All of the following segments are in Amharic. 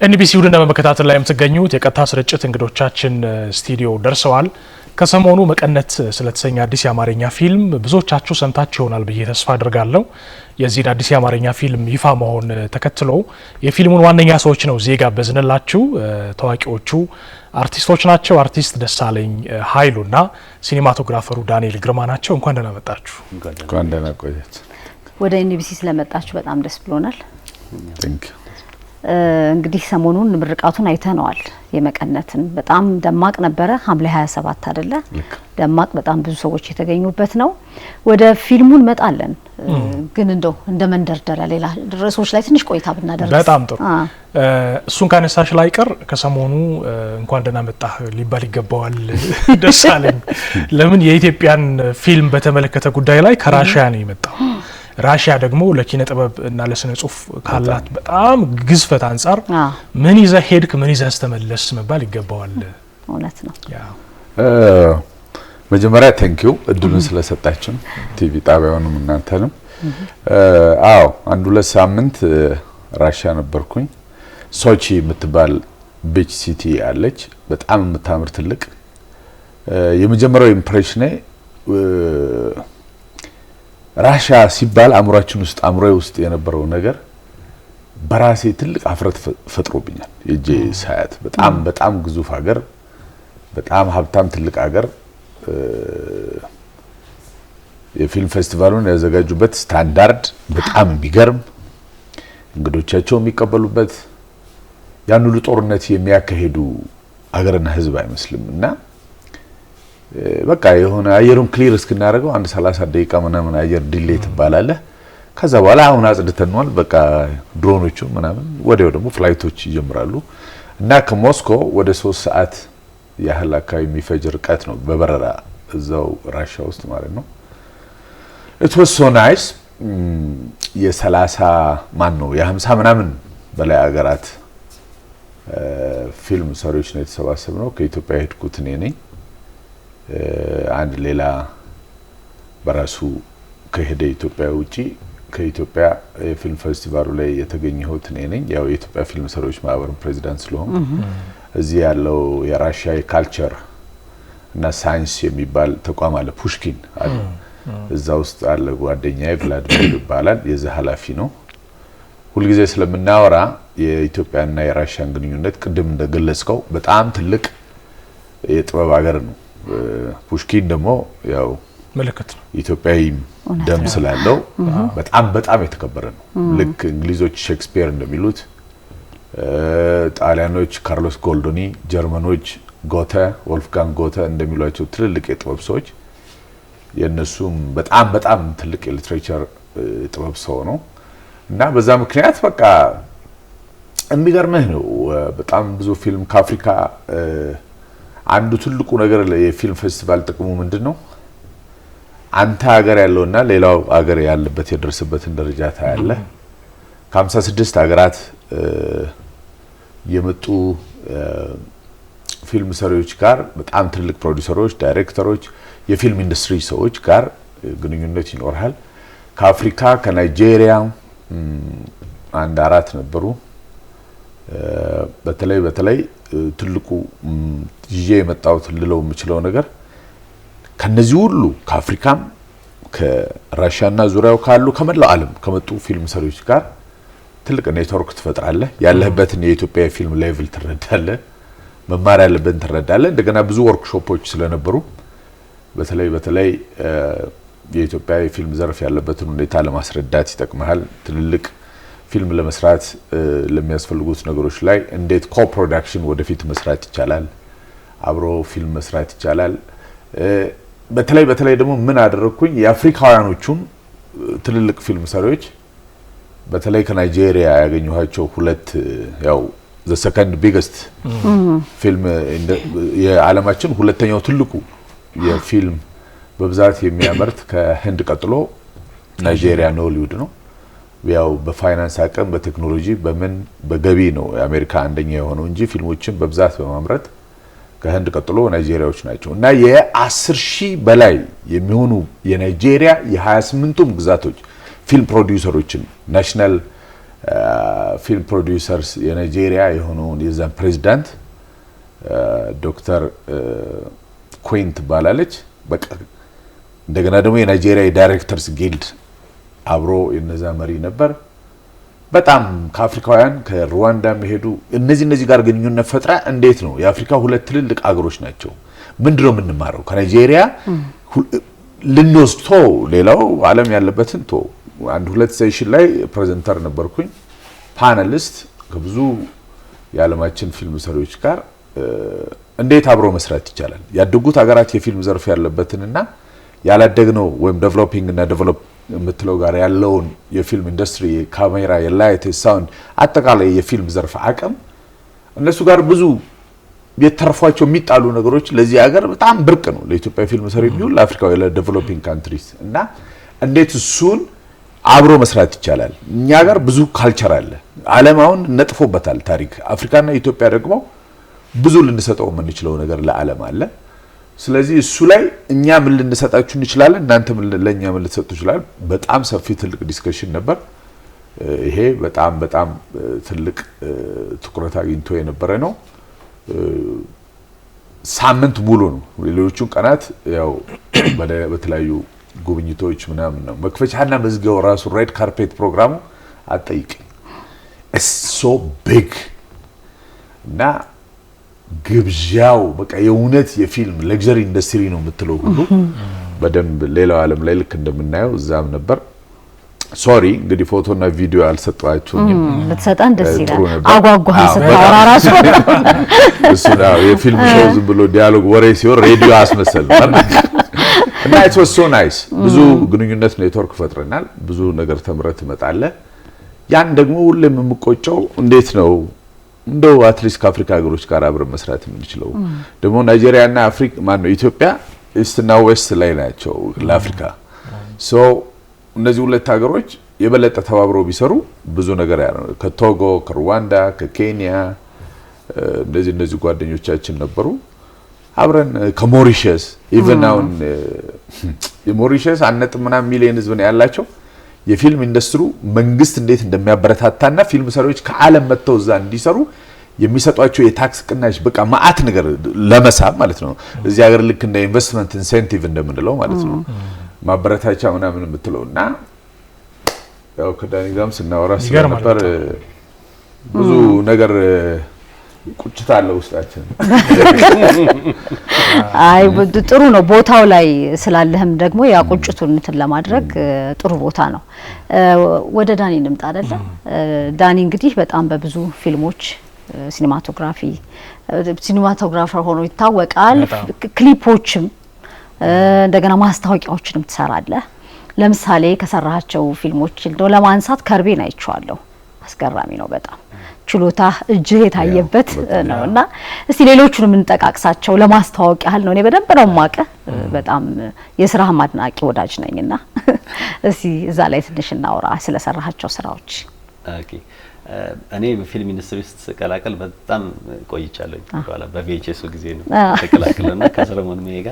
ኤንቢሲ ውድና በመከታተል ላይ የምትገኙት የቀጥታ ስርጭት እንግዶቻችን ስቱዲዮ ደርሰዋል። ከሰሞኑ መቀነት ስለተሰኘ አዲስ የአማርኛ ፊልም ብዙዎቻችሁ ሰምታችሁ ይሆናል ብዬ ተስፋ አድርጋለሁ። የዚህ አዲስ የአማርኛ ፊልም ይፋ መሆን ተከትሎ የፊልሙን ዋነኛ ሰዎች ነው ዜጋ በዝነላችሁ ታዋቂዎቹ አርቲስቶች ናቸው። አርቲስት ደሳለኝ ኃይሉና ሲኒማቶግራፈሩ ዳንኤል ግርማ ናቸው። እንኳን ደህና መጣችሁ። እንኳን ደህና ቆያችሁ። ወደ ኤንቢሲ ስለመጣችሁ በጣም ደስ ብሎናል። ቲንክ እንግዲህ ሰሞኑን ምርቃቱን አይተነዋል። የመቀነትን በጣም ደማቅ ነበረ። ሐምሌ 27 አይደለ? ደማቅ በጣም ብዙ ሰዎች የተገኙበት ነው። ወደ ፊልሙ እንመጣለን። ግን እንደው እንደ መንደርደሪያ ሌላ ርዕሶች ላይ ትንሽ ቆይታ ብናደርግ በጣም ጥሩ። እሱን ካነሳሽ ላይ ቀር ከሰሞኑ እንኳን ደህና መጣህ ሊባል ይገባዋል ደሳለኝ። ለምን የኢትዮጵያን ፊልም በተመለከተ ጉዳይ ላይ ከራሺያ ነው የመጣው። ራሺያ ደግሞ ለኪነ ጥበብ እና ለስነ ጽሁፍ ካላት በጣም ግዝፈት አንፃር ምን ይዘህ ሄድክ ምን ይዘህ ተመለስ መባል ይገባዋል። እውነት ነው። መጀመሪያ ቴንኪው እድሉን ስለሰጣችሁ ቲቪ ጣቢያውንም እናንተንም። አዎ አንድ ሁለት ሳምንት ራሺያ ነበርኩኝ። ሶቺ የምትባል ቢች ሲቲ አለች፣ በጣም የምታምር ትልቅ። የመጀመሪያው ኢምፕሬሽኔ ራሺያ ሲባል አእምሮዬ ውስጥ የነበረው ነገር በራሴ ትልቅ አፍረት ፈጥሮብኛል። የጄ ሳያት በጣም ግዙፍ ሀገር፣ በጣም ሀብታም ትልቅ ሀገር። የፊልም ፌስቲቫሉን ያዘጋጁበት ስታንዳርድ በጣም ቢገርም፣ እንግዶቻቸው የሚቀበሉበት ያን ሁሉ ጦርነት የሚያካሂዱ ሀገርና ህዝብ አይመስልም። እና በቃ የሆነ አየሩን ክሊር እስክናደርገው አንድ 30 ደቂቃ ምናምን አየር ዲሌይ ትባላለ። ከዛ በኋላ አሁን አጽድተናል በቃ ድሮኖቹ ምናምን፣ ወዲያው ደግሞ ፍላይቶች ይጀምራሉ። እና ከሞስኮ ወደ 3 ሰዓት ያህል አካባቢ የሚፈጅ ርቀት ነው በበረራ እዛው ራሺያ ውስጥ ማለት ነው። it was so nice። የ50 ምናምን በላይ ሀገራት ፊልም ሰሪዎች ነው የተሰባሰብነው። ከኢትዮጵያ ሄድኩት እኔ ነኝ። አንድ ሌላ በራሱ ከሄደ ኢትዮጵያ ውጪ ከኢትዮጵያ የፊልም ፌስቲቫሉ ላይ የተገኘሁት እኔ ነኝ። ያው የኢትዮጵያ ፊልም ሰሪዎች ማህበር ፕሬዚዳንት ስለሆንኩ እዚህ ያለው የራሺያ ካልቸር እና ሳይንስ የሚባል ተቋም አለ፣ ፑሽኪን አለ። እዛ ውስጥ አለ ጓደኛዬ ቭላድሚር ይባላል፣ የዛ ኃላፊ ነው። ሁልጊዜ ስለምናወራ የኢትዮጵያና የራሺያን ግንኙነት ቅድም እንደገለጽከው በጣም ትልቅ የጥበብ ሀገር ነው። ፑሽኪን ደግሞ ያው ምልክት ነው፣ ኢትዮጵያዊ ደም ስላለው በጣም የተከበረ ነው። ልክ እንግሊዞች ሼክስፒር እንደሚሉት፣ ጣሊያኖች ካርሎስ ጎልዶኒ፣ ጀርመኖች ጎተ ወልፍጋንግ ጎተ እንደሚሏቸው ትልልቅ የጥበብ ሰዎች የነሱም በጣም ትልቅ የሊትሬቸር ጥበብ ሰው ነው። እና በዛ ምክንያት በቃ የሚገርምህ ነው በጣም ብዙ ፊልም ከአፍሪካ አንዱ ትልቁ ነገር የፊልም ፌስቲቫል ጥቅሙ ምንድነው? አንተ ሀገር ያለውና ሌላው ሀገር ያለበት የደረሰበትን ደረጃ ታያለ። ከ56 ሀገራት የመጡ ፊልም ሰሪዎች ጋር በጣም ትልቅ ፕሮዲዩሰሮች፣ ዳይሬክተሮች፣ የፊልም ኢንዱስትሪ ሰዎች ጋር ግንኙነት ይኖርሃል። ከአፍሪካ ከናይጄሪያ አንድ 4 ነበሩ። በተለይ ትልቁ ይዤ የመጣሁት ልለው የምችለው ነገር ከነዚህ ሁሉ ከአፍሪካም ከራሺያና ዙሪያው ካሉ ከመላው ዓለም ከመጡ ፊልም ሰሪዎች ጋር ትልቅ ኔትወርክ ትፈጥራለህ። ያለህበትን የኢትዮጵያ ፊልም ሌቭል ትረዳለህ፣ መማር ያለብን ትረዳለህ። እንደገና ብዙ ወርክሾፖች ስለነበሩ በተለይ የኢትዮጵያ የፊልም ዘርፍ ያለበትን ሁኔታ ለማስረዳት ይጠቅማል። ትልልቅ ፊልም ለመስራት ለሚያስፈልጉት ነገሮች ላይ እንዴት ኮፕሮዳክሽን ወደፊት መስራት ይቻላል፣ አብሮ ፊልም መስራት ይቻላል። በተለይ ደግሞ ምን አደረኩኝ የአፍሪካውያኖቹን ትልልቅ ፊልም ሰሪዎች በተለይ ከናይጄሪያ ያገኘኋቸው 2 ያው the second biggest ፊልም የዓለማችን ሁለተኛው ትልቁ የፊልም በብዛት የሚያመርት ከህንድ ቀጥሎ ናይጄሪያ ነው ሆሊውድ ነው። ያው በፋይናንስ አቅም በቴክኖሎጂ በገቢ ነው አሜሪካ አንደኛ የሆነው እንጂ ፊልሞችን በብዛት በማምረት ከህንድ ቀጥሎ ናይጄሪያዎች ናቸው። እና የ10,000 በላይ የሚሆኑ የናይጄሪያ የ28ቱም ግዛቶች ፊልም ፕሮዲዩሰሮችን ናሽናል ፊልም ፕሮዲውሰርስ የናይጄሪያ የሆነውን የዛን ፕሬዚዳንት ዶክተር ኩዊን ትባላለች። በቃ እንደገና ደግሞ የናይጄሪያ የዳይሬክተርስ ጊልድ አብሮ የነዛ መሪ ነበር። በጣም ከአፍሪካውያን ከሩዋንዳ የሚሄዱ እነዚህ ጋር ግንኙነት ፈጥራ እንዴት ነው የአፍሪካ ሁለት ትልልቅ አገሮች ናቸው። ምንድነው የምንማረው ከናይጄሪያ ልንወስቶ ሌላው ዓለም ያለበትን ቶ አንድ ሁለት ሴሽን ላይ ፕሬዘንተር ነበርኩኝ ፓነሊስት ከብዙ የዓለማችን ፊልም ሰሪዎች ጋር እንዴት አብሮ መስራት ይቻላል ያደጉት ሀገራት የፊልም ዘርፍ ያለበትንና ያላደግነው ወይም ዴቨሎፒንግ እና ዴቨሎፕ የምትለው ጋር ያለውን የፊልም ኢንዱስትሪ ካሜራ የላይት ሳውንድ አጠቃላይ የፊልም ዘርፍ አቅም እነሱ ጋር ብዙ የተረፏቸው የሚጣሉ ነገሮች ለዚህ ሀገር በጣም ብርቅ ነው ለኢትዮጵያ ፊልም ሰሪ ቢሆን ለአፍሪካው ለዴቨሎፒንግ ካንትሪስ እና እንዴት እሱን አብሮ መስራት ይቻላል። እኛ ጋር ብዙ ካልቸር አለ ዓለም አሁን ነጥፎበታል ታሪክ አፍሪካና ኢትዮጵያ ደግሞ ብዙ ልንሰጠው የምንችለው ነገር ለዓለም አለ። ስለዚህ እሱ ላይ እኛ ምን ልንሰጣችሁ እንችላለን እናንተ ምን ለኛ ምን ልትሰጡ ይችላል በጣም ሰፊ ትልቅ ዲስከሽን ነበር። ይሄ በጣም ትልቅ ትኩረት አግኝቶ የነበረ ነው። ሳምንት ሙሉ ነው ሌሎቹን ቀናት ያው በተለያዩ ጉብኝቶች ምናምን ነው መክፈቻና መዝጊያው ራሱ ሬድ ካርፔት ፕሮግራሙ አጠይቅ so big እና ግብዣው በቃ የእውነት የፊልም ለግዠሪ ኢንደስትሪ ነው የምትለው ሁሉ በደንብ ሌላው ዓለም ላይ ልክ እንደምናየው እዛም ነበር። ሶሪ እንግዲህ ፎቶና ቪዲዮ አልሰጣችሁኝም ልትሰጣን ደስ ይላል አጓጓህ ስታወራ ራሱ እሱ ነው የፊልም ሾው ዝም ብሎ ዲያሎግ ወሬ ሲሆን ሬዲዮ አስመሰል እና it was so nice ብዙ ግንኙነት ኔትወርክ ፈጥረናል ብዙ ነገር ተምረህ ትመጣለህ። ያን ደግሞ ሁሌም የምቆጨው እንዴት ነው እንደው አትሊስት ከአፍሪካ ሀገሮች ጋር አብረን መስራት የምንችለው ደግሞ ናይጄሪያና አፍሪካ ማን ነው ኢትዮጵያ ኢስትና ዌስት ላይ ናቸው ለአፍሪካ ሶ እነዚህ ሁለት ሀገሮች የበለጠ ተባብረው ቢሰሩ ብዙ ነገር ያለው ከቶጎ ከሩዋንዳ ከኬንያ እንደዚህ ጓደኞቻችን ነበሩ አብረን ከሞሪሸስ ኢቨን አሁን የሞሪሸስ 1.5 ሚሊዮን ህዝብ ነው ያላቸው የፊልም ኢንዱስትሪ መንግስት እንዴት እንደሚያበረታታና ፊልም ሰሪዎች ከዓለም መጥተው እዛ እንዲሰሩ የሚሰጧቸው የታክስ ቅናሽ በቃ ማአት ነገር ለመሳብ ማለት ነው እዚህ ሀገር ልክ እንደ ኢንቨስትመንት ኢንሴንቲቭ እንደምንለው ማለት ነው ማበረታቻ ምናምን የምትለውና ያው ከዳኒ ጋርም ስናወራ ስለነበር ብዙ ነገር ቁጭት አለ ውስጣችን። አይ ጥሩ ነው ቦታው ላይ ስላለህም ደግሞ ያ ቁጭቱን እንትን ለማድረግ ጥሩ ቦታ ነው። ወደ ዳኒ እንምጣ አይደለ? ዳኒ እንግዲህ በጣም በብዙ ፊልሞች ሲኒማቶግራፈር ሆኖ ይታወቃል። ክሊፖችም እንደገና ማስታወቂያዎችንም ትሰራለህ። ለምሳሌ ከሰራሃቸው ፊልሞች እንደው ለማንሳት ከርቤን አይቼዋለሁ። አስገራሚ ነው በጣም ችሎታ እጅህ የታየበት ነውና እስቲ ሌሎቹንም እንጠቃቅሳቸው ለማስተዋወቅ ያህል ነው። እኔ በደንብ ነው ማቀ በጣም የስራህ ማድናቂ ወዳጅ ነኝና እስቲ እዛ ላይ ትንሽ እናውራ ስለሰራሃቸው ስራዎች። ኦኬ እኔ በፊልም ኢንዱስትሪ ውስጥ ስቀላቀል በጣም ቆይቻለሁ። በኋላ በቪኤችኤስ ጊዜ ነው ተቀላቀለና ከሰለሞን ሜጋ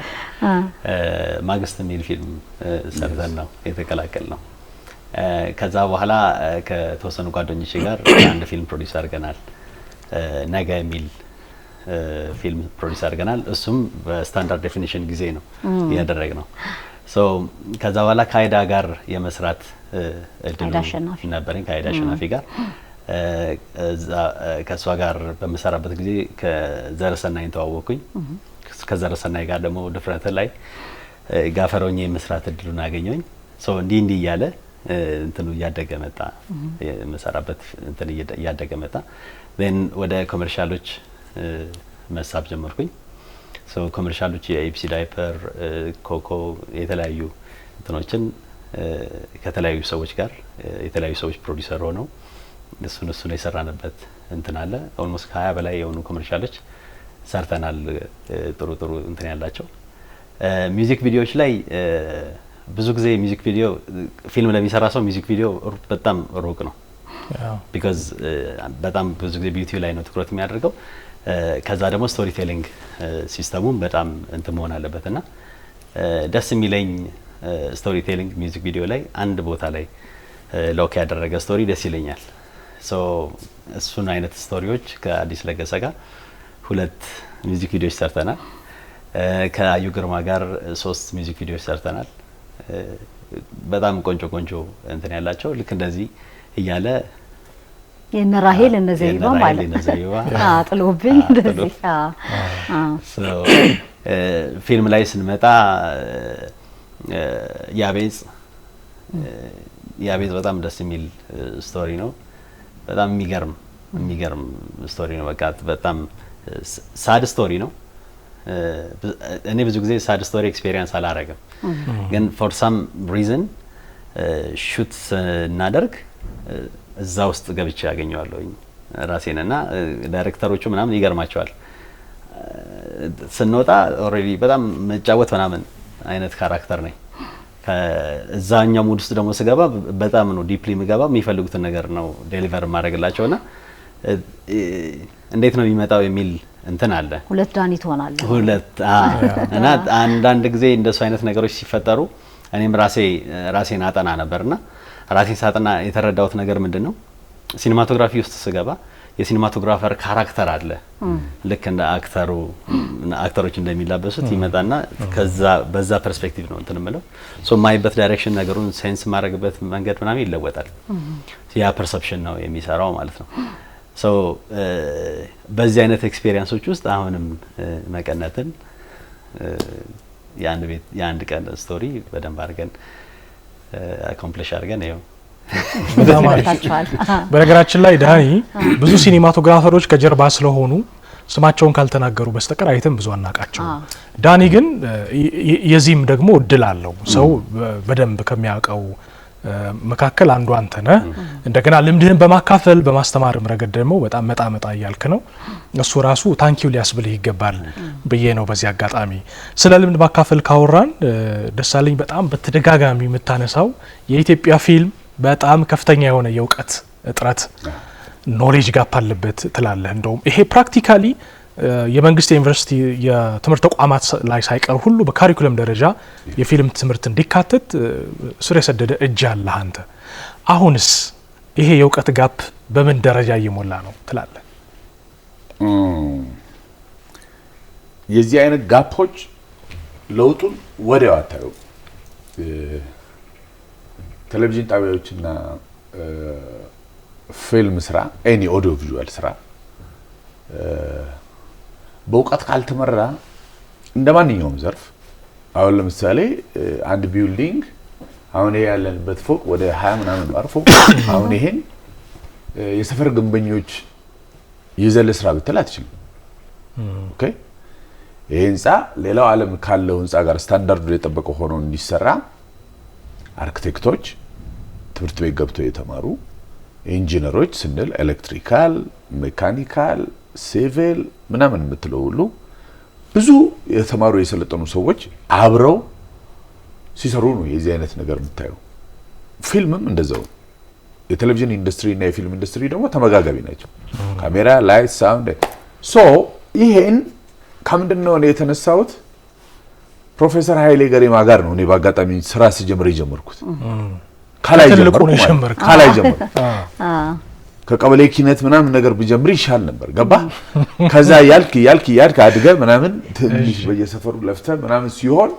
ማግስት የሚል ፊልም ሰርተን ነው የተቀላቀልነው። ከዛ በኋላ ከተወሰኑ ጓደኞቼ ጋር አንድ ፊልም ፕሮዲዩስ አድርገናል። ነገ የሚል ፊልም ፕሮዲዩስ አድርገናል። እሱም በስታንዳርድ ዴፊኒሽን ጊዜ ነው ያደረግነው። ሶ ከዛ በኋላ ካይዳ ጋር የመስራት እድሉ ነበረኝ ካይዳ አሸናፊ ጋር ከሷ ጋር በመሰራበት ጊዜ ከዘረሰናይ ተዋወቅኩኝ። ከዘረሰናይ ጋር ደግሞ ድፍረት ላይ ጋፈሮኝ የመስራት እድሉን አገኘኝ። ሶ እንዲህ እያለ እንትኑ እያደገ መጣ የመሰራበት እንትን እያደገ መጣ። then ወደ ኮመርሻሎች መሳብ ጀመርኩኝ። ሶ ኮመርሻሎች የኢፕሲ ዳይፐር ኮኮ የተለያዩ እንትኖችን ከተለያዩ ሰዎች ጋር የተለያዩ ሰዎች ፕሮዲዩሰር ሆነው እሱን የሰራንበት እንትን አለ። ኦልሞስት 20 በላይ የሆኑ ኮመርሻሎች ሰርተናል። ጥሩ እንትን ያላቸው ሚውዚክ ቪዲዮዎች ላይ ብዙ ጊዜ ሚውዚክ ቪዲዮ ፊልም ለሚሰራ ሰው ሚውዚክ ቪዲዮ በጣም ሩቅ ነው። because በጣም ብዙ ጊዜ ቢዩቲው ላይ ነው ትኩረት የሚያደርገው። ከዛ ደግሞ ስቶሪ ቴሊንግ ሲስተሙን በጣም እንትን መሆን አለበትና ደስ የሚለኝ ስቶሪ ቴሊንግ ሚውዚክ ቪዲዮ ላይ አንድ ቦታ ላይ ሎክ ያደረገ ስቶሪ ደስ ይለኛል። እሱን አይነት ስቶሪዎች ከአዲስ ለገሰ ጋር 2 ሚውዚክ ቪዲዮዎች ሰርተናል። ከአዩ ግርማ ጋር 3 ሚውዚክ ቪዲዮዎች ሰርተናል። በጣም ቆንጆ እንትን ያላቸው ልክ እንደዚህ እያለ የነራሄል እነዘይባ ማለት ጥሎብኝ እንደዚህ ፊልም ላይ ስንመጣ ያቤጽ በጣም ደስ የሚል ስቶሪ ነው። በጣም የሚገርም ስቶሪ ነው። በቃ በጣም ሳድ ስቶሪ ነው። እኔ ብዙ ጊዜ ሳድ ስቶሪ ኤክስፔሪየንስ አላረግም፣ ግን ፎር ሳም ሪዝን ሹት ስናደርግ እዛ ውስጥ ገብቼ ያገኘዋለሁኝ ራሴን እና ዳይሬክተሮቹ ምናምን ይገርማቸዋል። ስንወጣ ኦልሬዲ በጣም መጫወት ምናምን አይነት ካራክተር ነኝ። ከዛኛው ሙድ ውስጥ ደግሞ ስገባ በጣም ነው ዲፕሊ ምገባ የሚፈልጉትን ነገር ነው ዴሊቨር ማድረግላቸውና እንዴት ነው የሚመጣው የሚል እንትን አለ። 2 ዳኒ ትሆናለህ። እና አንዳንድ ጊዜ እንደሱ አይነት ነገሮች ሲፈጠሩ እኔም ራሴን አጠና ነበርና ራሴን ሳጠና የተረዳሁት ነገር ምንድነው ሲኒማቶግራፊ ውስጥ ስገባ የሲኒማቶግራፈር ካራክተር አለ። ልክ እንደ አክተሮች እንደሚላበሱት ይመጣና ከዛ በዛ ፐርስፔክቲቭ ነው እንትን ምለው ማይበት ዳይሬክሽን ነገሩን ሴንስ ማድረግበት መንገድ ምናምን ይለወጣል። ያ ፐርሰፕሽን ነው የሚሰራው ማለት ነው። በዚህ አይነት ኤክስፔሪየንሶች ውስጥ አሁንም መቀነትን የአንድ ቀን ስቶሪ በደንብ አድርገን አኮምፕሊሽ አድርገን ይኸው በነገራችን ላይ ዳኒ ብዙ ሲኒማቶግራፈሮች ከጀርባ ስለሆኑ ስማቸውን ካልተናገሩ በስተቀር አይተም ብዙ አናቃቸው። ዳኒ ግን የዚህም ደግሞ እድል አለው። ሰው በደንብ ከሚያውቀው መካከል አንዱ አንተ ነህ። እንደገና ልምድህን በማካፈል በማስተማርም ረገድ ደግሞ በጣም መጣ እያልክ ነው። እሱ ራሱ ታንኪው ሊያስብልህ ይገባል ብዬ ነው። በዚህ አጋጣሚ ስለ ልምድ ማካፈል ካወራን ደሳለኝ በጣም በተደጋጋሚ የምታነሳው የኢትዮጵያ ፊልም በጣም ከፍተኛ የሆነ የእውቀት እጥረት ኖሌጅ ጋፕ አለበት ትላለህ። እንደውም ይሄ ፕራክቲካሊ የመንግስት ዩኒቨርሲቲ የትምህርት ተቋማት ላይ ሳይቀር ሁሉ በካሪኩለም ደረጃ የፊልም ትምህርት እንዲካተት ስር የሰደደ እጅ አለ አንተ። አሁንስ ይሄ የእውቀት ጋፕ በምን ደረጃ እየሞላ ነው ትላለህ? የዚህ አይነት ጋፖች ለውጡን ወዲያው አታዩ። ቴሌቪዥን ጣቢያዎችና ፊልም ስራ ኤኒ ኦዲዮ ቪዥዋል ስራ በእውቀት ካልተመራ እንደማንኛውም ዘርፍ አሁን ለምሳሌ አንድ ቢልዲንግ አሁን ያለንበት ፎቅ ወደ 20 ምናምን ባር ፎቅ አሁን ይሄን የሰፈር ግንበኞች ይዘል ስራ ብትል አትችልም። ኦኬ ይሄ ህንጻ ሌላው ዓለም ካለው ህንጻ ጋር ስታንዳርዱ የጠበቀ ሆኖ እንዲሰራ አርኪቴክቶች ትምህርት ቤት ገብተው የተማሩ ኢንጂነሮች ስንል ኤሌክትሪካል፣ ሜካኒካል፣ ሲቪል ምናምን የምትለው ሁሉ ብዙ የተማሩ የሰለጠኑ ሰዎች አብረው ሲሰሩ ነው የዚህ አይነት ነገር የምታየው። ፊልምም እንደዛው የቴሌቪዥን ኢንዱስትሪ እና የፊልም ኢንዱስትሪ ደግሞ ተመጋጋቢ ናቸው። ካሜራ፣ ላይት፣ ሳውንድ ይሄን ከምንድነው ነው የተነሳሁት ፕሮፌሰር ኃይሌ ገሪማ ጋር ነው እኔ በአጋጣሚ ስራ ሲጀምር የጀመርኩት። ካላይ ጀመርኩ ከቀበሌ ኪነት ምናምን ነገር ቢጀምር ይሻል ነበር። ገባ ከዛ ያልክ አድገ ምናምን ትንሽ በየሰፈሩ ለፍተ ምናምን ሲሆን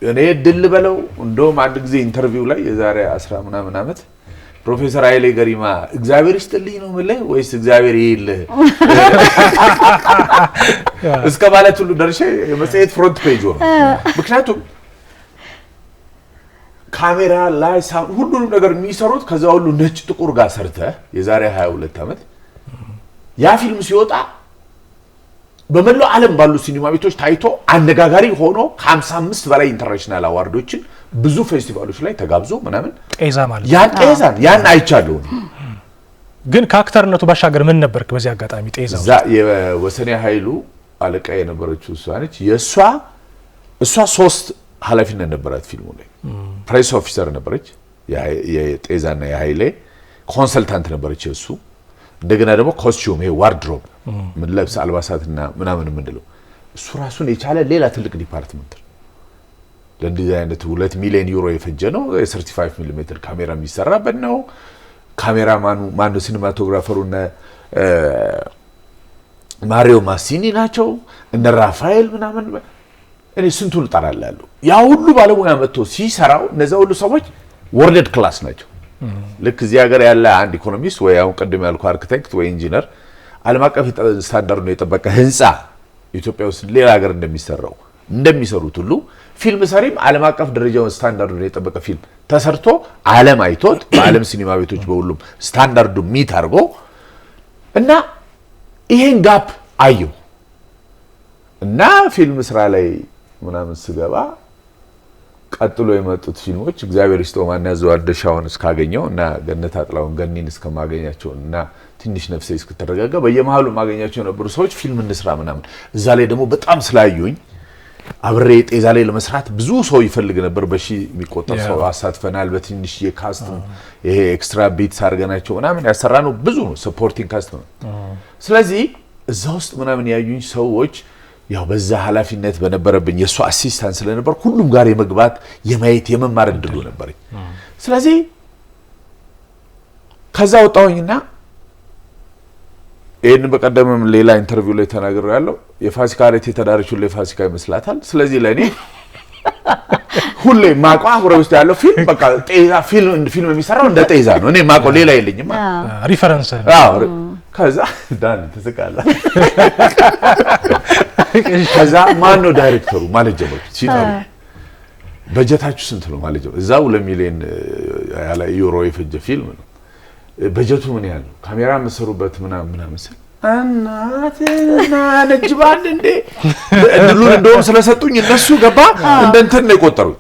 እኔ ድል በለው እንደውም አንድ ጊዜ ኢንተርቪው ላይ የዛሬ 10 ምናምን አመት ፕሮፌሰር ኃይሌ ገሪማ እግዚአብሔር ይስጥልኝ ነው ማለት ወይስ እግዚአብሔር ይልህ እስከ ማለት ሁሉ ደርሼ የመጽሔት ፍሮንት ፔጅ ሆነ። ምክንያቱም ካሜራ ላይ ሳውንድ ሁሉንም ነገር የሚሰሩት ከዛ ሁሉ ነጭ ጥቁር ጋር ሰርተ የዛሬ 22 አመት ያ ፊልም ሲወጣ በመላው ዓለም ባሉ ሲኒማ ቤቶች ታይቶ አነጋጋሪ ሆኖ ከ55 በላይ ኢንተርናሽናል አዋርዶችን ብዙ ፌስቲቫሎች ላይ ተጋብዞ ምናምን ጤዛ ማለት ያን አይቻለሁ። ግን ከአክተርነቱ ባሻገር ምን ነበርክ በዚህ አጋጣሚ? ጤዛው ዛ የወሰኔ ኃይሉ አለቃ የነበረችው እሷ ነች። እሷ 3 ኃላፊነት ነበራት ፊልሙ ላይ። ፕሬስ ኦፊሰር ነበረች የጤዛና የኃይሌ፣ ኮንሰልታንት ነበረች እሱ፣ እንደገና ደግሞ ኮስቹም ይሄ ዋርድሮብ ምን ለብስ አልባሳትና ምናምን ምንድነው እሱ ራሱን የቻለ ሌላ ትልቅ ዲፓርትመንት ነው። ለእንደዚህ አይነት 2 ሚሊዮን ዩሮ የፈጀ ነው። የ35 ሚሊ ሜትር ካሜራ የሚሰራበት ነው። ካሜራማኑ ማነው ሲኒማቶግራፈሩ እነ ማሪዮ ማሲኒ ናቸው እነ ራፋኤል ምናምን እኔ ስንቱን እጠራላለሁ። ያ ሁሉ ባለሙያ መጥቶ ሲሰራው እነዛ ሁሉ ሰዎች ወርልድ ክላስ ናቸው። ልክ እዚህ ሀገር ያለ አንድ ኢኮኖሚስት ወይ አሁን ቀደም ያልኩ አርኪቴክት ወይ ኢንጂነር ዓለም አቀፍ ስታንዳርዱን የጠበቀ ህንጻ ኢትዮጵያ ውስጥ ሌላ ሀገር እንደሚሰሩት ሁሉ ፊልም ሰሪም ዓለም አቀፍ ደረጃውን ስታንዳርዱን የጠበቀ ፊልም ተሰርቶ ዓለም አይቶት በዓለም ሲኒማ ቤቶች በሁሉም ስታንዳርዱ ሚት አድርጎ እና ይሄን ጋፕ አየሁ እና ፊልም ስራ ላይ ምናምን ስገባ ቀጥሎ የመጡት ፊልሞች እግዚአብሔር ይስጠው ማን ያዘው አደሻውን እስካገኘው እና ገነት አጥላውን ገኒን እስከማገኛቸው እና ትንሽ ነፍሴ እስክትረጋጋ በየመሃሉ ማገኛቸው የነበሩ ሰዎች ፊልም እንስራ ምናምን እዛ ላይ ደግሞ በጣም ስላዩኝ አብሬ ጤዛ ላይ ለመስራት ብዙ ሰው ይፈልግ ነበር። በሺ የሚቆጠር ሰው አሳትፈናል። በትንሽ የካስት ይሄ ኤክስትራ ቢትስ አድርገናቸው ምናምን ያሰራነው ብዙ ነው፣ ሰፖርቲንግ ካስት ነው። ስለዚህ እዛ ውስጥ ምናምን ያዩኝ ሰዎች ያው በዛ ኃላፊነት በነበረብኝ የሱ አሲስታንት ስለነበር ሁሉም ጋር የመግባት የማየት የመማር እድሉ ነበርኝ። ስለዚህ ከዛ ወጣሁኝና ይሄን በቀደምም ሌላ ኢንተርቪው ላይ ተናግሬው ያለው የፋሲካ አሬት የተዳረችው ለፋሲካ ይመስላታል። ስለዚህ ለኔ ሁሌ ማቋ አብሮ ውስጥ ያለው ፊልም በቃ ጤዛ ፊልም የሚሰራው እንደ ጤዛ ነው። እኔ ማቆ ሌላ የለኝም ሪፈረንስ። ከዛ ዳን ተስቃላ ከዛ ማን ነው ዳይሬክተሩ ማለት ጀመርኩ። ሲታሩ በጀታችሁ ስንት ነው ማለት ጀመርኩ። እዛው 2 ሚሊዮን ያለ ዩሮ የፈጀ ፊልም ነው። በጀቱ ምን ያህል ነው? ካሜራ መሰሩበት ምናምን ስል እናትና ነጅባን እንዴ እድሉን እንደውም ስለሰጡኝ እነሱ ገባ እንደ እንትን ነው የቆጠሩት።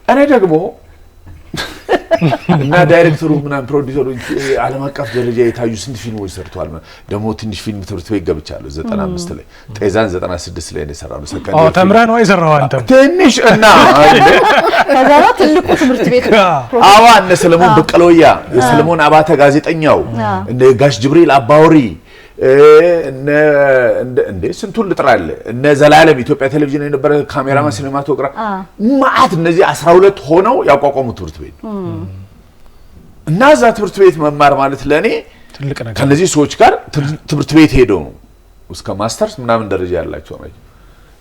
እኔ ደግሞ እና ዳይሬክተሩ ምናምን ፕሮዲዩሰሩ ዓለም አቀፍ ደረጃ የታዩ ስንት ፊልሞች ሰርቷል። ደግሞ ትንሽ ፊልም ትምህርት ቤት ገብቻለሁ 95 ላይ ጤዛን 96 ላይ ነው የሰራው። ሰከንድ ተምረህ ነው የሰራው አንተ ትንሽ እና ከዛው ትልቁ ትምህርት ቤት አዋ እነ ሰለሞን በቀለወያ የሰለሞን አባተ ጋዜጠኛው እነ ጋሽ ጅብሪል አባውሪ እንደ ስንቱን ልጥራለ እነ ዘላለም ኢትዮጵያ ቴሌቪዥን የነበረ ካሜራማን ሲኒማቶግራፍ ማአት እነዚህ 12 ሆነው ያቋቋሙ ትምህርት ቤት እና እዛ ትምህርት ቤት መማር ማለት ለኔ ትልቅ ነገር ከነዚህ ሰዎች ጋር ትምህርት ቤት ሄደው ነው እስከ ማስተርስ ምናምን ደረጃ ያላቸው ናቸው።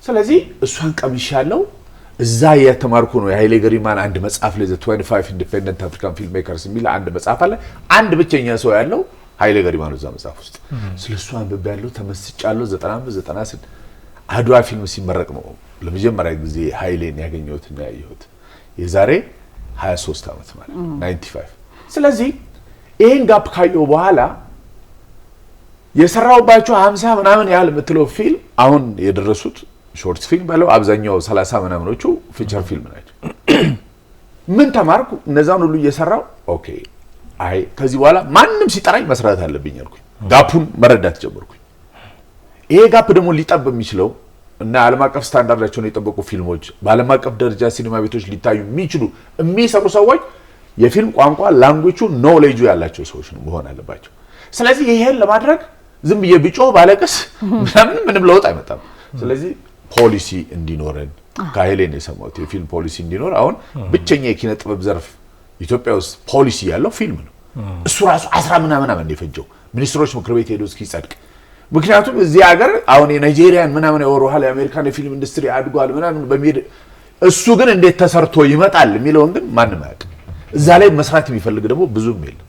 ስለዚህ እሷን ቀምሻለሁ። እዛ የተማርኩ ነው የኃይሌ ገሪማን አንድ መጽሐፍ ላይ 25 ኢንዲፔንደንት አፍሪካን ፊልም ሜከርስ የሚል አንድ መጽሐፍ አለ። አንድ ብቸኛ ሰው ያለው ኃይሌ ገሪማ ነው እዛ መጽሐፍ ውስጥ። ስለሱ አንብቤ ያለው ተመስጫለሁ። 95 96 አድዋ ፊልም ሲመረቅ ነው ለመጀመሪያ ጊዜ ኃይሌን ያገኘሁትና ያየሁት የዛሬ 23 ዓመት ማለት 95። ስለዚህ ይሄን ጋፕ ካየሁ በኋላ የሰራውባቸው 50 ምናምን ያህል የምትለው ፊልም አሁን የደረሱት ሾርት ፊልም ባለው አብዛኛው 30 ምናምኖቹ ፊቸር ፊልም ናቸው። ምን ተማርኩ? እነዛን ሁሉ እየሰራው ኦኬ አይ ከዚህ በኋላ ማንም ሲጠራኝ መስራት አለብኝ አልኩኝ። ጋፑን መረዳት ጀመርኩኝ። ይሄ ጋፕ ደግሞ ሊጠብ የሚችለው እና ዓለም አቀፍ ስታንዳርዳቸውን የጠበቁ ፊልሞች በዓለም አቀፍ ደረጃ ሲኒማ ቤቶች ሊታዩ የሚችሉ የሚሰሩ ሰዎች የፊልም ቋንቋ ላንጉዌጁ ኖሌጁ ያላቸው ሰዎች ነው መሆን አለባቸው። ስለዚህ ይሄን ለማድረግ ዝም ብዬ ቢጮህ ባለቀስ ምንም ለውጥ አይመጣም። ስለዚህ ፖሊሲ እንዲኖረን ከኃይሌን የሰማሁት የፊልም ፖሊሲ እንዲኖር አሁን ብቸኛ የኪነ ጥበብ ዘርፍ ኢትዮጵያ ውስጥ ፖሊሲ ያለው ፊልም ነው። እሱ ራሱ 10 ምናምን ዓመት የፈጀው ሚኒስትሮች ምክር ቤት ሄዶ እስኪጸድቅ። ምክንያቱም እዚህ ሀገር አሁን የናይጄሪያን ምናምን ያወሩሃል የአሜሪካን የፊልም ኢንዱስትሪ አድጓል ምናምን በሚሄድ እሱ ግን እንዴት ተሰርቶ ይመጣል የሚለውን ግን ማንም አያውቅም። እዛ ላይ መስራት የሚፈልግ ደግሞ ብዙም የለም።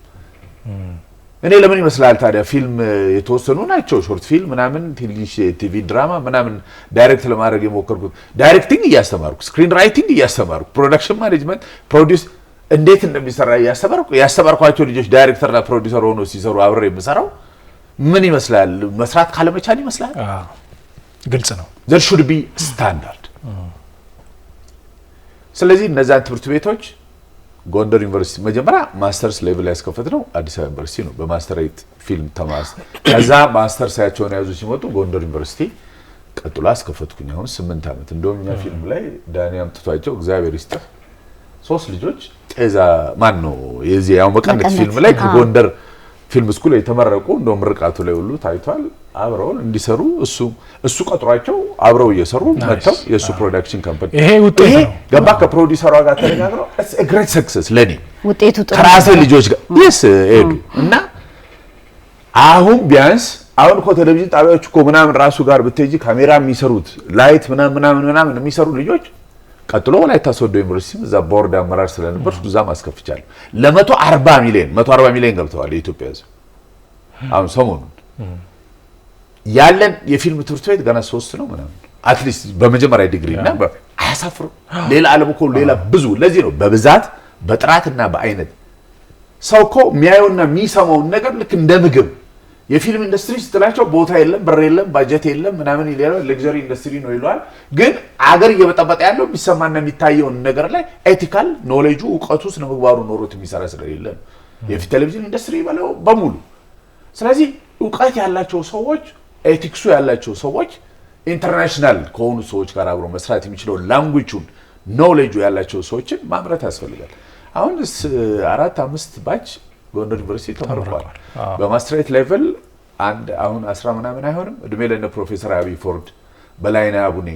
እኔ ለምን ይመስላል ታዲያ ፊልም የተወሰኑ ናቸው ሾርት ፊልም ምናምን ትንሽ ቲቪ ድራማ ምናምን ዳይሬክት ለማድረግ የሞከርኩት ዳይሬክቲንግ እያስተማርኩ ስክሪን ራይቲንግ እያስተማርኩ ፕሮዳክሽን ማኔጅመንት ፕሮዲዩስ እንዴት እንደሚሰራ ያስተማርኳቸው ልጆች ዳይሬክተርና ፕሮዲዩሰር ሆኖ ሲሰሩ አብሬ የምሰራው ምን ይመስላል? መስራት ካለመቻል ይመስላል። ግልጽ ነው። there should be standard። ስለዚህ እነዛን ትምህርት ቤቶች ጎንደር ዩኒቨርሲቲ መጀመሪያ ማስተርስ ሌቭል ያስከፈት ነው አዲስ አበባ ዩኒቨርሲቲ ነው በማስተሬት ፊልም ተማስ። ከዛ ማስተርስ ያቸውን ያዙ ሲመጡ ጎንደር ዩኒቨርሲቲ ቀጥሎ አስከፈትኩኝ። አሁን 8 ዓመት እንደውም እኛ ፊልም ላይ ዳኒ አምጥቷቸው እግዚአብሔር ይስጥህ 3 ልጆች ጤዛ ማን ነው የዚህ ያው መቀነት ፊልም ላይ ከጎንደር ፊልም ስኩል የተመረቁ እንደው ምርቃቱ ላይ ሁሉ ታይቷል። አብረው እንዲሰሩ እሱ ቀጥሯቸው አብረው እየሰሩ መጥተው የሱ ፕሮዳክሽን ካምፓኒ ይሄ ውጤት ነው ገባ ከፕሮዲዩሰሯ ጋር ተነጋግረው it's a great success ለኔ ውጤቱ ጥሩ ከራሴ ልጆች ጋር yes ኤዱ እና አሁን ቢያንስ አሁን እኮ ቴሌቪዥን ጣቢያዎች እኮ ምናምን ራሱ ጋር ብትሄጂ ካሜራ የሚሰሩት ላይት ምናምን የሚሰሩ ልጆች ቀጥሎ ወላይታ ሶዶ ዩኒቨርሲቲ እዛ ቦርድ አመራር ስለነበር እዛ ማስከፍቻለሁ ለ140 ሚሊዮን ገብተዋል የኢትዮጵያ ሕዝብ አሁን ሰሞኑን ያለን የፊልም ትምህርት ቤት ገና 3 ነው ምናምን አትሊስት በመጀመሪያ ዲግሪ እና አያሳፍሩ ሌላ ዓለም እኮ ሌላ ብዙ ለዚህ ነው በብዛት በጥራትና በአይነት ሰው እኮ የሚያየውና የሚሰማው ነገር ልክ እንደ ምግብ የፊልም ኢንዱስትሪ ስትላቸው ቦታ የለም ብር የለም ባጀት የለም ምናምን ይላል ለግዠሪ ኢንዱስትሪ ነው ይሏል ግን አገር እየበጠበጠ ያለው የሚሰማና የሚታየው ነገር ላይ ኤቲካል ኖሌጁ ዕውቀቱ ስነ ምግባሩ ኖሮት የሚሰራ ስለሌለ የፊልም ቴሌቪዥን ኢንዱስትሪ ባለው በሙሉ ስለዚህ ዕውቀት ያላቸው ሰዎች ኤቲክሱ ያላቸው ሰዎች ኢንተርናሽናል ከሆኑ ሰዎች ጋር አብሮ መስራት የሚችለው ላንጉዌጁን ኖሌጁ ያላቸው ሰዎችን ማምረት ያስፈልጋል አሁን 4-5 ባች ጎንደር ዩኒቨርሲቲ ተመርቋል በማስተሬት ሌቭል አንድ አሁን 10 ምናምን አይሆንም እድሜ ለነ ፕሮፌሰር አቢ ፎርድ በላይና አቡኔ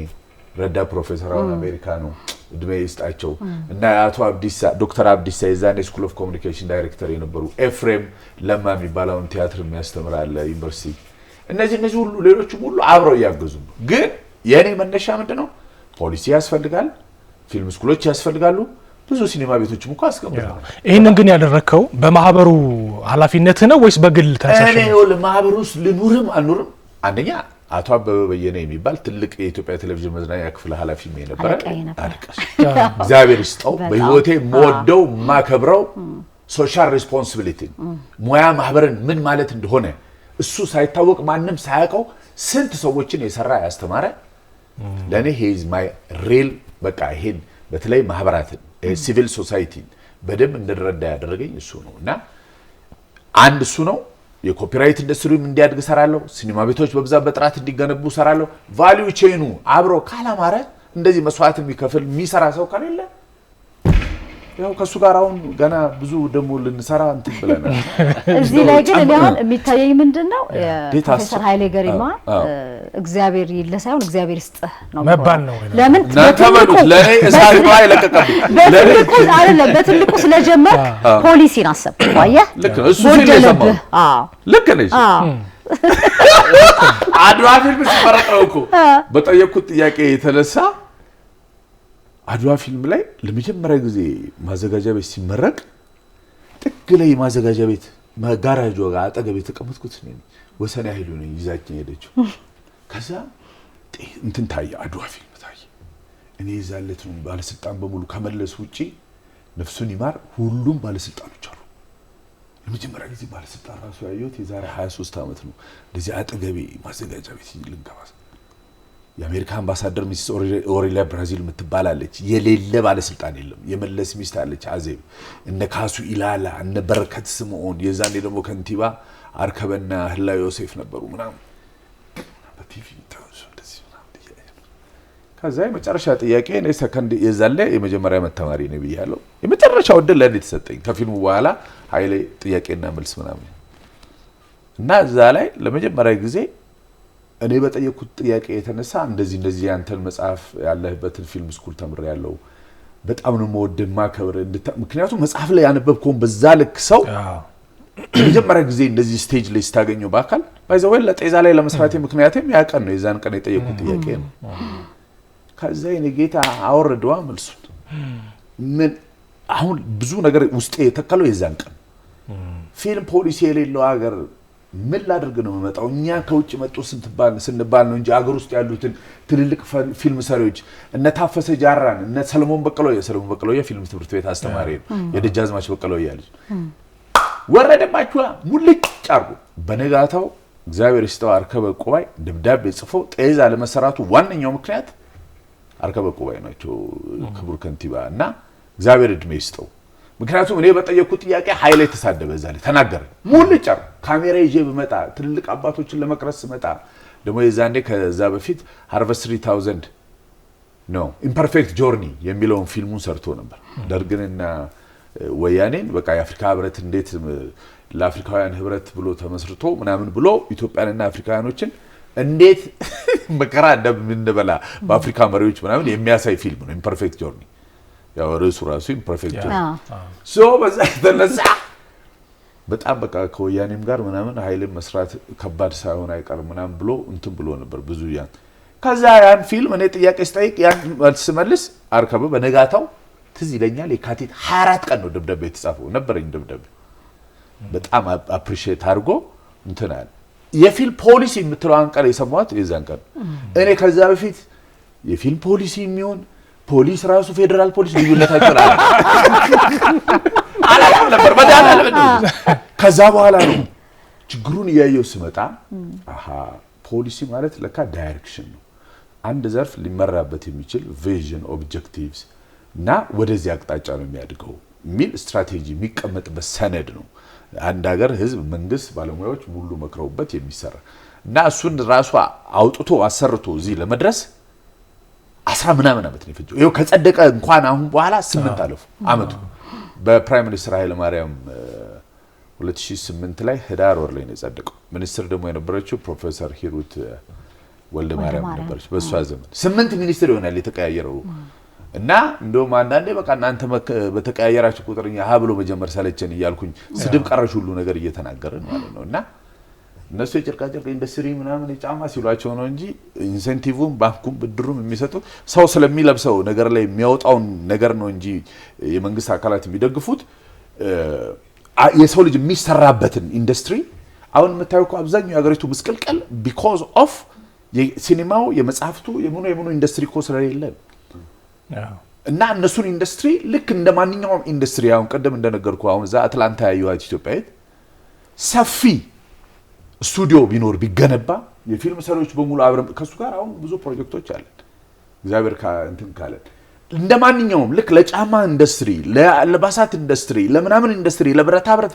ረዳ ፕሮፌሰር አሁን አሜሪካ ነው እድሜ ይስጣቸው እና አቶ አብዲሳ ዶክተር አብዲሳ የዛኔ ስኩል ኦፍ ኮሙኒኬሽን ዳይሬክተር የነበሩ ኤፍሬም ለማ የሚባለውን ቲያትር የሚያስተምራል ዩኒቨርሲቲ እነዚህ ሁሉ ሌሎችም ሁሉ አብረው ያገዙ ግን የኔ መነሻ ምንድነው ፖሊሲ ያስፈልጋል ፊልም ስኩሎች ያስፈልጋሉ ብዙ ሲኒማ ቤቶችም እኮ አስቀምጠዋል ይሄንን ግን ያደረከው በማህበሩ ኃላፊነት ነው ወይስ በግል ተነሳሽ እኔ ለማህበሩ ልኑርም አልኑርም አንደኛ አቶ አበበ በየነ የሚባል ትልቅ የኢትዮጵያ ቴሌቪዥን መዝናኛ ክፍል ኃላፊ ነበር አለቀስ እግዚአብሔር ይስጠው በህይወቴ ሞደው ማከብረው ሶሻል ሪስፖንሲቢሊቲ ሙያ ማህበርን ምን ማለት እንደሆነ እሱ ሳይታወቅ ማንንም ሳያውቀው ስንት ሰዎችን የሰራ ያስተማረ ለኔ ሄዝ ማይ ሪል በቃ ይሄን በተለይ ማህበራትን ሲቪል ሶሳይቲ በደም እንደረዳ ያደረገኝ እሱ ነውና አንድ እሱ ነው የኮፒራይት ኢንዱስትሪም እንዲያድግ ሰራለሁ ሲኒማ ቤቶች በብዛት በጥራት እንዲገነቡ ሰራለሁ ቫልዩ ቼኑ አብሮ ካላማረ እንደዚህ መስዋዕት የሚከፍል የሚሰራ ሰው ከሌለ ያው ከሱ ጋር አሁን ገና ብዙ ደሞ ልንሰራ እንት ብለናል እዚህ ላይ ግን ለምን የሚታየኝ ምንድነው ፕሮፌሰር ኃይሌ ገሪማ እግዚአብሔር ይለሳውን እግዚአብሔር ይስጥህ ነው መባል ነው ለምን ተመዱ ለኔ እሳት ላይ ለቀቀብ በትልቁ አይደለም በትልቁ ስለጀመር ፖሊሲን አሰብኩ አየህ ልክ ነው እሱ ሲለሰማው ልክ ነሽ አድዋ ፊልም ሲፈረቀው እኮ በጠየቁት ጥያቄ የተነሳ አድዋ ፊልም ላይ ለመጀመሪያ ጊዜ ማዘጋጃ ቤት ሲመረቅ ጥግ ላይ ማዘጋጃ ቤት ጋራጅ ጋር አጠገብ የተቀመጥኩት ነኝ ወሰን ያህሉ ነኝ ይዛችኝ ሄደችው ከዛ እንትን ታየ አድዋ ፊልም ታየ እኔ ይዛለት ነው ባለስልጣን በሙሉ ከመለስ ውጪ ነፍሱን ይማር ሁሉም ባለስልጣኖች አሉ ለመጀመሪያ ጊዜ ባለስልጣን ራሱ ያየሁት የዛሬ 23 አመት ነው እንደዚህ አጠገቤ ማዘጋጃ ቤት ልንገባ የአሜሪካ አምባሳደር ሚስ ኦሪላ ብራዚል ምትባላለች የሌለ ባለስልጣን የለም የመለስ ሚስት አለች አዜብ እነ ካሱ ኢላላ እነ በረከት ስምዖን የዛኔ ደግሞ ከንቲባ አርከበና ህላዊ ዮሴፍ ነበሩ ምናምን በቲቪ ታውስ እንደዚህ ምናምን ከዛ የመጨረሻ ጥያቄ እኔ ሰከንድ የዛለ የመጀመሪያ መተማሪ ነኝ ብያለሁ የመጨረሻው ድል ለኔ ተሰጠኝ ከፊልሙ በኋላ ኃይሌ ጥያቄና መልስ ምናምን እና እዛ ላይ ለመጀመሪያ ጊዜ እኔ በጠየቁት ጥያቄ የተነሳ እንደዚህ ያንተን መጽሐፍ ያለህበትን ፊልም ስኩል ተምሬያለሁ በጣም ነው የምወድማ ከብረ ምክንያቱም መጽሐፍ ላይ ያነበብከውን በዛ ልክ ሰው መጀመሪያ ጊዜ እንደዚህ ስቴጅ ላይ ስታገኘው በአካል ባይዘው ለጤዛ ላይ ለመስራቴ ምክንያቱም ያቀን ነው የዛን ቀን የጠየቁት ጥያቄ ነው ከዛ የኔ ጌታ አወረደዋ መልሱን ምን አሁን ብዙ ነገር ውስጤ የተከለው የዛን ቀን ፊልም ፖሊሲ የሌለው ሀገር ምን ላድርግ ነው መጣው እኛ ከውጭ መጡ ስንባል ነው እንጂ አገር ውስጥ ያሉትን ትልልቅ ፊልም ሰሪዎች እነ ታፈሰ ጃራን እነ ሰለሞን በቀሎየ ፊልም ትምህርት ቤት አስተማሪ የደጃዝማች በቀሎየ ልጅ ወረደባችሁ ሙልጭ አርጉ በነጋታው እግዚአብሔር ይስጠው አርከበ ቁባይ ደብዳቤ ጽፎ ጤዛ ለመሰራቱ ዋነኛው ምክንያት አርከበ ቁባይ ናቸው ክቡር ከንቲባ እና እግዚአብሔር እድሜ ይስጠው ምክንያቱም እኔ በጠየቁት ጥያቄ ኃይሌ ተሳደበ ዛሬ ተናገረ ሙልጭ ካሜራ ይዤ በመጣ ትልልቅ አባቶችን ለመቅረስ መጣ ደሞ የዛኔ ከዛ በፊት ሃርቨስት 3000 ነው ኢምፐርፌክት ጆርኒ የሚለውን ፊልሙን ሰርቶ ነበር ደርግንና ወያኔን በቃ የአፍሪካ ህብረት እንዴት ለአፍሪካውያን ህብረት ብሎ ተመስርቶ ምናምን ብሎ ኢትዮጵያንና አፍሪካውያኖችን እንዴት መከራ እንደምንበላ በአፍሪካ መሪዎች ምናምን የሚያሳይ ፊልም ነው ኢምፐርፌክት ጆርኒ። ያው ርዕሱ ራሱ ኢምፐርፌክት ጆርኒ ሶ በዛ የተነሳ በጣም በቃ ከወያኔም ጋር ምናምን ኃይልን መስራት ከባድ ሳይሆን አይቀርም ምናምን ብሎ እንትን ብሎ ነበር ብዙ ያን። ከዛ ያን ፊልም እኔ ጥያቄ ስጠይቅ ያን መልስ አርከበ በነጋታው ትዝ ይለኛል የካቲት 24 ቀን ነው ደብዳቤ የተጻፈው ነበረኝ ደብዳቤ በጣም አፕሪሺየት አድርጎ እንትን አለ። የፊልም ፖሊሲ የምትለው አንቀር የሰማሁት የዛን ቀን እኔ ከዛ በፊት የፊልም ፖሊሲ የሚሆን ፖሊስ ራሱ ፌደራል ፖሊስ ልዩነታቸው አላለም ነበር በዳታ ለምን ከዛ በኋላ ነው ችግሩን እያየው ስመጣ ፖሊሲ ማለት ለካ ዳይሬክሽን ነው አንድ ዘርፍ ሊመራበት የሚችል ቪዥን ኦብጀክቲቭስ እና ወደዚህ አቅጣጫ ነው የሚያድገው ሚል ስትራቴጂ የሚቀመጥበት ሰነድ ነው አንድ ሀገር ህዝብ መንግስት ባለሙያዎች ሙሉ መክረውበት የሚሰራ እና እሱን ራሱ አውጥቶ አሰርቶ እዚህ ለመድረስ 10 ምናምን አመት ነው የፈጀው ይሄው ከጸደቀ እንኳን አሁን በኋላ 8 አለፉ አመቱ በፕራይም ሚኒስተር ኃይለ ማርያም 2008 ላይ ህዳር ወር ላይ ነው የጸደቀው ሚኒስትር ደግሞ የነበረችው ፕሮፌሰር ሂሩት ወልደ ማርያም ነበረች በሷ ዘመን 8 ሚኒስትር ይሆናል የተቀያየረው እና እንደውም አንዳንዴ በቃ እናንተ በተቀያየራችሁ ቁጥርኛ ሀብሎ መጀመር ሰለቸን ይያልኩኝ ስድብ ቀረሽ ሁሉ ነገር እየተናገረን ማለት ነውና እነሱ የጨርቃጨርቅ ኢንዱስትሪ ምናምን የጫማ ሲሏቸው ነው እንጂ ኢንሴንቲቭም ባንኩም ብድሩም የሚሰጡ ሰው ስለሚለብሰው ነገር ላይ የሚያወጣው ነገር ነው እንጂ የመንግስት አካላት የሚደግፉት የሰው ልጅ የሚሰራበትን ኢንዱስትሪ አሁን የምታዩት አብዛኛው የሀገሪቱ ምስቅልቅል because of የሲኒማው የመጽሐፍቱ የምኑ ኢንዱስትሪ ኮ ስለሌለ እና እነሱን ኢንዱስትሪ ልክ እንደማንኛውም ኢንዱስትሪ አሁን ቀደም እንደነገርኩ አሁን እዛ አትላንታ ያዩት ኢትዮጵያዊት ሰፊ ስቱዲዮ ቢኖር ቢገነባ የፊልም ሰሪዎች በሙሉ አብረን ከሱ ጋር አሁን ብዙ ፕሮጀክቶች አሉ እግዚአብሔር እንትን ካለ እንደማንኛውም ልክ ለጫማ ኢንዱስትሪ ለባሳት ኢንዱስትሪ ለምናምን ኢንዱስትሪ ለብረታ ብረት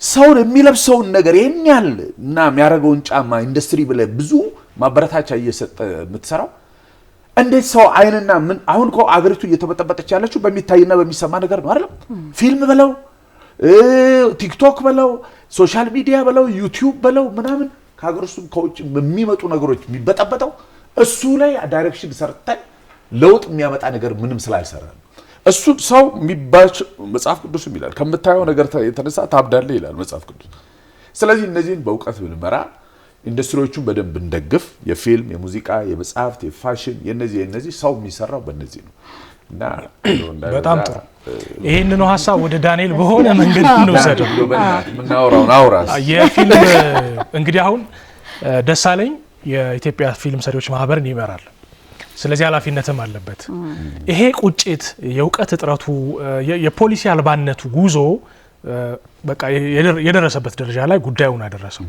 ሰው የሚለብሰው ነገር የኛል እና የሚያረጋውን ጫማ ኢንዱስትሪ ብለ ብዙ ማበረታቻ እየሰጠ የምትሰራው እንዴት ሰው አይንና ምን አሁን እኮ አገሪቱ እየተበጠበጠች ያለችው በሚታይና በሚሰማ ነገር ነው አይደል ፊልም በለው ቲክቶክ በለው ሶሻል ሚዲያ በለው ዩቲዩብ በለው ምናምን ከሀገርሱም ከውጭ በሚመጡ ነገሮች የሚበጠበጠው እሱ ላይ ዳይሬክሽን ሰርተን ለውጥ የሚያመጣ ነገር ምንም ስላልሰራ እሱ ሰው የሚባል መጽሐፍ ቅዱስ ይላል ከምታየው ነገር የተነሳ ታብዳለህ ይላል መጽሐፍ ቅዱስ ስለዚህ እነዚህን በእውቀት ብንመራ ኢንዱስትሪዎቹን በደንብ እንደግፍ የፊልም የሙዚቃ የመጽሐፍት የፋሽን የነዚህ ሰው የሚሰራው በእነዚህ ነው እና በጣም ጥሩ ይሄንን ነው ሐሳብ ወደ ዳንኤል በሆነ መንገድ እንወሰደው ምናወራውን አውራስ የፊልም እንግዲህ አሁን ደሳለኝ የኢትዮጵያ ፊልም ሰሪዎች ማህበርን ይመራል ስለዚህ ኃላፊነትም አለበት ይሄ ቁጭት የእውቀት እጥረቱ የፖሊሲ አልባነቱ ጉዞ በቃ የደረሰበት ደረጃ ላይ ጉዳዩን አደረሰው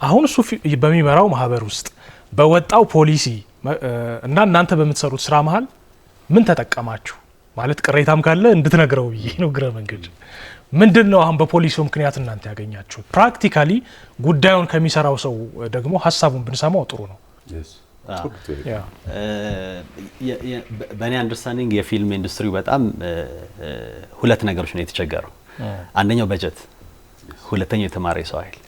አሁን እሱ በሚመራው ማህበር ውስጥ በወጣው ፖሊሲ እና እናንተ በምትሰሩት ስራ መሃል ምን ተጠቀማችሁ ማለት ቅሬታም ካለ እንድትነግረው ይሄ ነው ግረ መንገድ ምንድነው አሁን በፖሊሲው ምክንያት እናንተ ያገኛችሁ ፕራክቲካሊ ጉዳዩን ከሚሰራው ሰው ደግሞ ሐሳቡን ብንሰማው ጥሩ ነው በእኔ አንደርስታንዲንግ የፊልም ኢንዱስትሪው በጣም ሁለት ነገሮች ነው የተቸገረው አንደኛው በጀት ሁለተኛው የተማረ ሰው ኃይል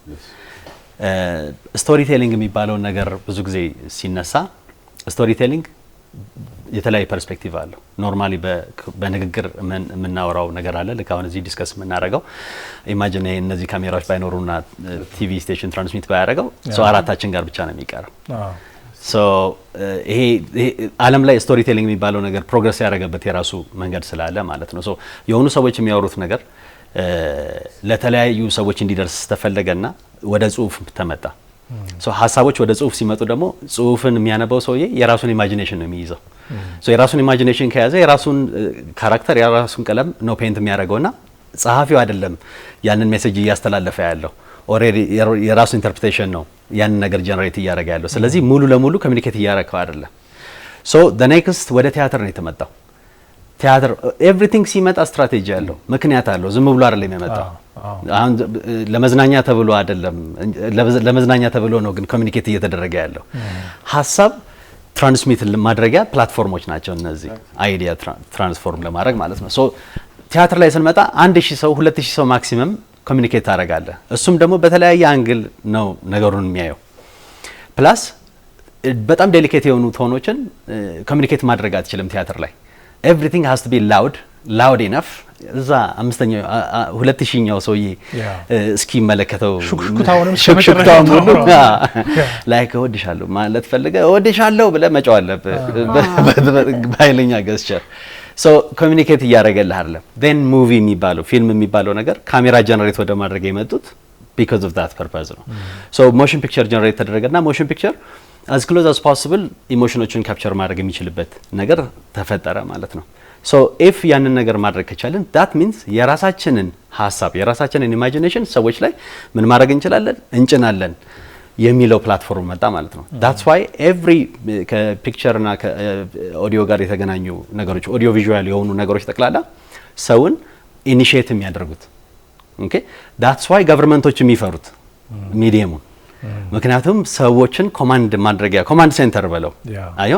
ስቶሪ ቴሊንግ የሚባለው ነገር ብዙ ጊዜ ሲነሳ ስቶሪ ቴሊንግ የተለያየ ፐርስፔክቲቭ አለው ኖርማሊ በንግግር የምናወራው ነገር አለ ልክ አሁን እዚህ ዲስከስ የምናደርገው ኢማጂን እነዚህ ካሜራዎች ባይኖሩና ቲቪ ስቴሽን ትራንስሚት ባያደርገው ሰው አራታችን ጋር ብቻ ነው የሚቀረው ሶ ይሄ ዓለም ላይ ስቶሪ ቴሊንግ የሚባለው ነገር ፕሮግረስ ያደረገበት የራሱ መንገድ ስላለ ማለት ነው ሶ የሆኑ ሰዎች የሚያወሩት ነገር ለተለያዩ ሰዎች እንዲደርስ ተፈለገና ወደ ጽሁፍ ተመጣ ሶ ሐሳቦች ወደ ጽሁፍ ሲመጡ ደግሞ ጽሁፍን የሚያነበው ሰውዬ የራሱን ኢማጂኔሽን ነው የሚይዘው ሶ የራሱን ኢማጂኔሽን ከያዘ የራሱን ካራክተር የራሱን ቀለም ነው ፔንት የሚያደርገውና ጸሐፊው አይደለም ያንን ሜሴጅ እያስተላለፈ ያለው ኦሬዲ የራሱ ኢንተርፕሬቴሽን ነው ያንን ነገር ጀነሬት እያደረገ ያለው ስለዚህ ሙሉ ለሙሉ ኮሚኒኬት እያደረገው አይደለም ሶ the next ወደ ቲያትር ነው የተመጣው ቲያትር ኤቭሪቲንግ ሲመጣ ስትራቴጂ ያለው ምክንያት አለው ዝም ብሎ አይደለም የመጣው አሁን ለመዝናኛ ተብሎ አይደለም ለመዝናኛ ተብሎ ነው ግን ኮሚኒኬት እየተደረገ ያለው ሐሳብ ትራንስሚት ማድረጊያ ፕላትፎርሞች ናቸው እነዚህ አይዲያ ትራንስፎርም ለማድረግ ማለት ነው ሶ ቲያትር ላይ ስንመጣ 1000 ሰው 2000 ሰው ማክሲመም ኮሚኒኬት ታደርጋለህ። እሱም ደግሞ በተለያየ አንግል ነው ነገሩን የሚያየው። ፕላስ በጣም ዴሊኬት የሆኑ ቶኖችን ኮሚኒኬት ማድረግ አትችልም ቲያትር ላይ። ኤቭሪቲንግ ሃዝ ቱ ቢ ላውድ ኢነፍ እዛ 2000ኛው ሰውዬ እስኪመለከተው ሹክሹክታውን ሁሉ ላይክ እወድሻለሁ ማለት ፈልገ እወድሻለሁ ብለህ መጫው አለብህ በኃይለኛ ገስቸር። ሶ ኮሚኒኬት እያደረገልህ አይደለም። ዜን ሙቪ የሚባለው ፊልም የሚባለው ነገር ካሜራ ጀነሬት ወደ ማድረግ የመጡት because of that purpose ነው። ሶ ሞሽን ፒክቸር ጀነሬት ተደረገና ሞሽን ፒክቸር as close as possible ኢሞሽኖችን ካፕቸር ማድረግ የሚችልበት ነገር ተፈጠረ ማለት ነው። ሶ ኢፍ ያንን ነገር ማድረግ ከቻለን that means የራሳችንን ሀሳብ የራሳችንን ኢማጂኔሽን ሰዎች ላይ ምን ማድረግ እንችላለን የሚለው ፕላትፎርም መጣ ማለት ነው። that's why every ከፒክቸር እና ከኦዲዮ ጋር የተገናኙ ነገሮች ኦዲዮ ቪዥዋል የሆኑ ነገሮች ጠቅላላ ሰውን ኢኒሺየት የሚያደርጉት ኦኬ that's why ገቨርንመንቶች የሚፈሩት ሚዲየሙን ምክንያቱም ሰዎችን ኮማንድ ማድረጊያ ኮማንድ ሴንተር በለው አዮ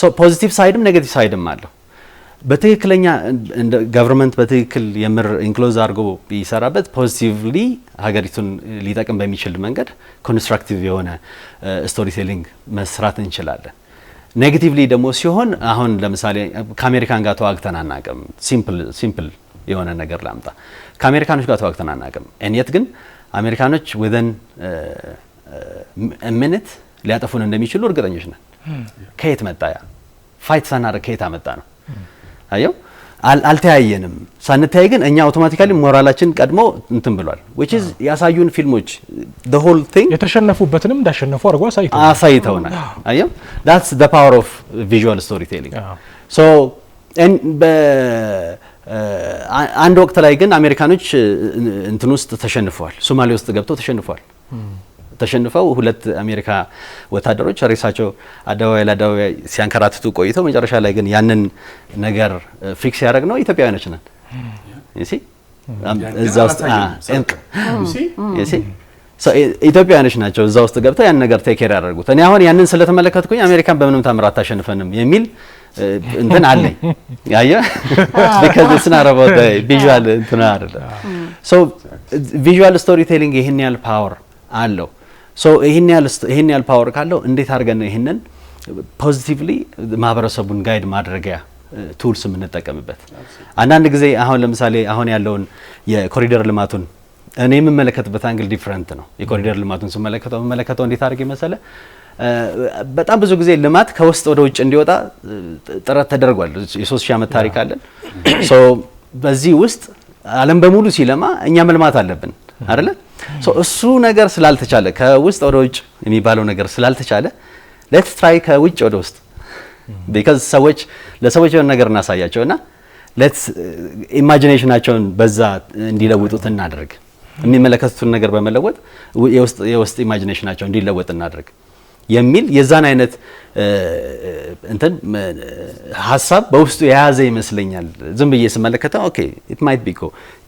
ሶ ፖዚቲቭ ሳይድም ኔጌቲቭ ሳይድም አለው። በትክክለኛ እንደ ገቨርንመንት በትክክል የምር ኢንክሎዝ አድርጎ ቢሰራበት ፖዚቲቭሊ ሀገሪቱን ሊጠቅም በሚችል መንገድ ኮንስትራክቲቭ የሆነ ስቶሪ ቴሊንግ መስራት እንችላለን። ኔጌቲቭሊ ደግሞ ሲሆን አሁን ለምሳሌ ከአሜሪካን ጋር ተዋግተን አናውቅም። ሲምፕል የሆነ ነገር ላምጣ። ከአሜሪካኖች ጋር ተዋግተን አናውቅም። እንየት ግን አሜሪካኖች within a minute ሊያጠፉን እንደሚችሉ እርግጠኞች ነን። ከየት መጣ ያ ፋይት ሳናደርግ ከየት አመጣ ነው? አየው አልተያየንም። ሳንተያይ ግን እኛ አውቶማቲካሊ ሞራላችን ቀድሞ እንትን ብሏል which is ያሳዩን ፊልሞች the whole thing የተሸነፉበትንም እንዳሸነፉ አድርጎ አሳይተውናል። አየው that's the power of visual storytelling. so አንድ ወቅት ላይ ግን አሜሪካኖች እንትን ውስጥ ተሸንፈዋል። ሶማሌ ውስጥ ገብተው ተሸንፈው ሁለት አሜሪካ ወታደሮች ሬሳቸው አደባባይ ሲያንከራትቱ ቆይተው መጨረሻ ላይ ግን ያንን ነገር ፊክስ ያደረግ ነው ኢትዮጵያውያኖች ነን። እሺ እዛ ውስጥ ኢትዮጵያውያኖች ናቸው እዛ ውስጥ ገብተው ያን ነገር ቴክ ኬር ያደርጉት። እኔ አሁን ያንን ስለተመለከትኩኝ አሜሪካን በምንም ታምራት አታሸንፈንም የሚል እንትን አለኝ ያየ because it's not about the visual እንትን አይደለም። so visual storytelling ይሄን ያህል ፓወር አለው። so ይሄን ያህል ፓወር ካለው እንዴት አድርገን ነው ይሄንን ፖዚቲቭሊ ማህበረሰቡን ጋይድ ማድረጊያ ቱልስ የምንጠቀምበት? አንዳንድ ጊዜ አሁን ለምሳሌ አሁን ያለውን የኮሪደር ልማቱን እኔ የምመለከትበት አንግል ዲፈረንት ነው። የኮሪደር ልማቱን ስመለከተው እንዴት አድርጌ መሰለ በጣም ብዙ ጊዜ ልማት ከውስጥ ወደ ውጭ እንዲወጣ ጥረት ተደርጓል። የ3000 ዓመት ታሪክ አለን። ሶ በዚህ ውስጥ ዓለም በሙሉ ሲለማ እኛ መልማት አለብን አይደለ? ሶ እሱ ነገር ስላልተቻለ ከውስጥ ወደ ውጭ የሚባለው ነገር ስላልተቻለ ሌትስ ትራይ ከውጭ ወደ ውስጥ because ለሰዎች የሆነ ነገር እናሳያቸውና ሌትስ ኢማጂኔሽናቸውን በዛ እንዲለውጡት እናድርግ። የሚመለከቱትን ነገር በመለወጥ የውስጥ ኢማጂኔሽናቸው እንዲለወጥ እናድርግ የሚል የዛን አይነት እንትን ሀሳብ በውስጡ የያዘ ይመስለኛል። ዝም ብዬ ስመለከተው ኦኬ ኢት ማይት ቢ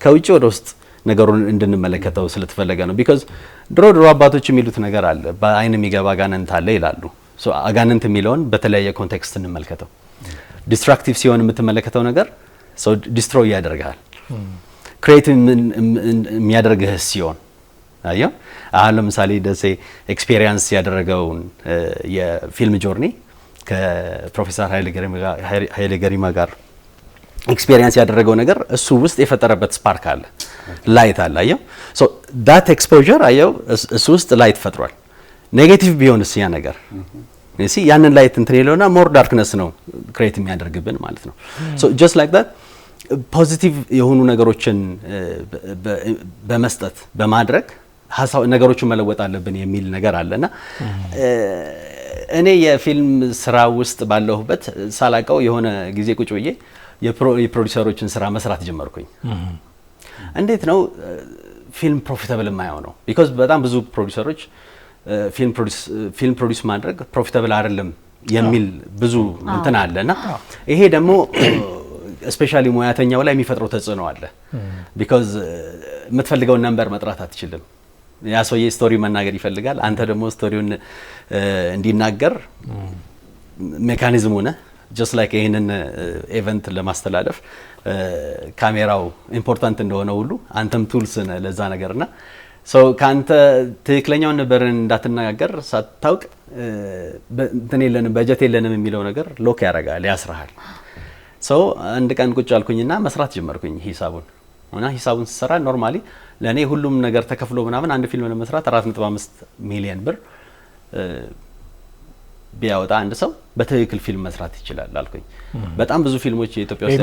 ከውጭ ወደ ውስጥ ነገሩን እንድንመለከተው ስለተፈለገ ነው። because ድሮ አባቶች የሚሉት ነገር አለ፣ በአይን የሚገባ አጋንንት አለ ይላሉ። ሶ አጋንንት የሚለውን በተለያየ ኮንቴክስት እንመልከተው። ዲስትራክቲቭ ሲሆን የምትመለከተው ነገር ሶ ዲስትሮይ ያደርጋል። ክሬቲቭ የሚያደርግህ ሲሆን አየው አሁን ለምሳሌ ደሴ ኤክስፒሪየንስ ያደረገውን የፊልም ጆርኒ ከፕሮፌሰር ኃይሌ ገሪማ ጋር ኤክስፒሪየንስ ያደረገው ነገር እሱ ውስጥ የፈጠረበት ስፓርክ አለ፣ ላይት አለ። አየው ሶ ዳት ኤክስፖዠር አየው እሱ ውስጥ ላይት ፈጥሯል። ኔጌቲቭ ቢሆንስ ያ ነገር እሺ ያንን ላይት እንትን ይለውና ሞር ዳርክነስ ነው ክሬት የሚያደርግብን ማለት ነው። ሶ ጀስት ላይክ ዳት ፖዚቲቭ የሆኑ ነገሮችን በመስጠት በማድረግ ሀሳብ ነገሮችን መለወጥ አለብን የሚል ነገር አለና እኔ የፊልም ስራ ውስጥ ባለሁበት ሳላቀው የሆነ ጊዜ ቁጭ ብዬ የፕሮዲዩሰሮችን ስራ መስራት ጀመርኩኝ። እንዴት ነው ፊልም ፕሮፊታብል የማይሆነው? because በጣም ብዙ ፕሮዲዩሰሮች ፊልም ፕሮዲዩስ ማድረግ ፕሮፊታብል አይደለም የሚል ብዙ እንትን አለና ይሄ ደግሞ ስፔሻሊ ሙያተኛው ላይ የሚፈጥረው ተጽዕኖ አለ። because የምትፈልገውን ነምበር መጥራት አትችልም። ያ ሰውዬ ስቶሪ መናገር ይፈልጋል፣ አንተ ደግሞ ስቶሪውን እንዲናገር ሜካኒዝም ሆነ ጀስት ላይክ ይሄንን ኢቨንት ለማስተላለፍ ካሜራው ኢምፖርታንት እንደሆነ ሁሉ አንተም ቱልስ ነህ ለዛ ነገርና ካንተ ትክክለኛውን ነበር እንዳትነጋገር ሳታውቅ እንትን የለንም በጀት የለንም የሚለው ነገር ሎክ ያረጋል ያስራሃል። አንድ ቀን ቁጭ አልኩኝና መስራት ጀመርኩኝ ሂሳቡን ስሰራ ኖርማሊ ለኔ ሁሉም ነገር ተከፍሎ ምናምን አንድ ፊልም ለመስራት 4.5 ሚሊዮን ብር ቢያወጣ አንድ ሰው በትክክል ፊልም መስራት ይችላል አልኩኝ። በጣም ብዙ ፊልሞች የኢትዮጵያ ውስጥ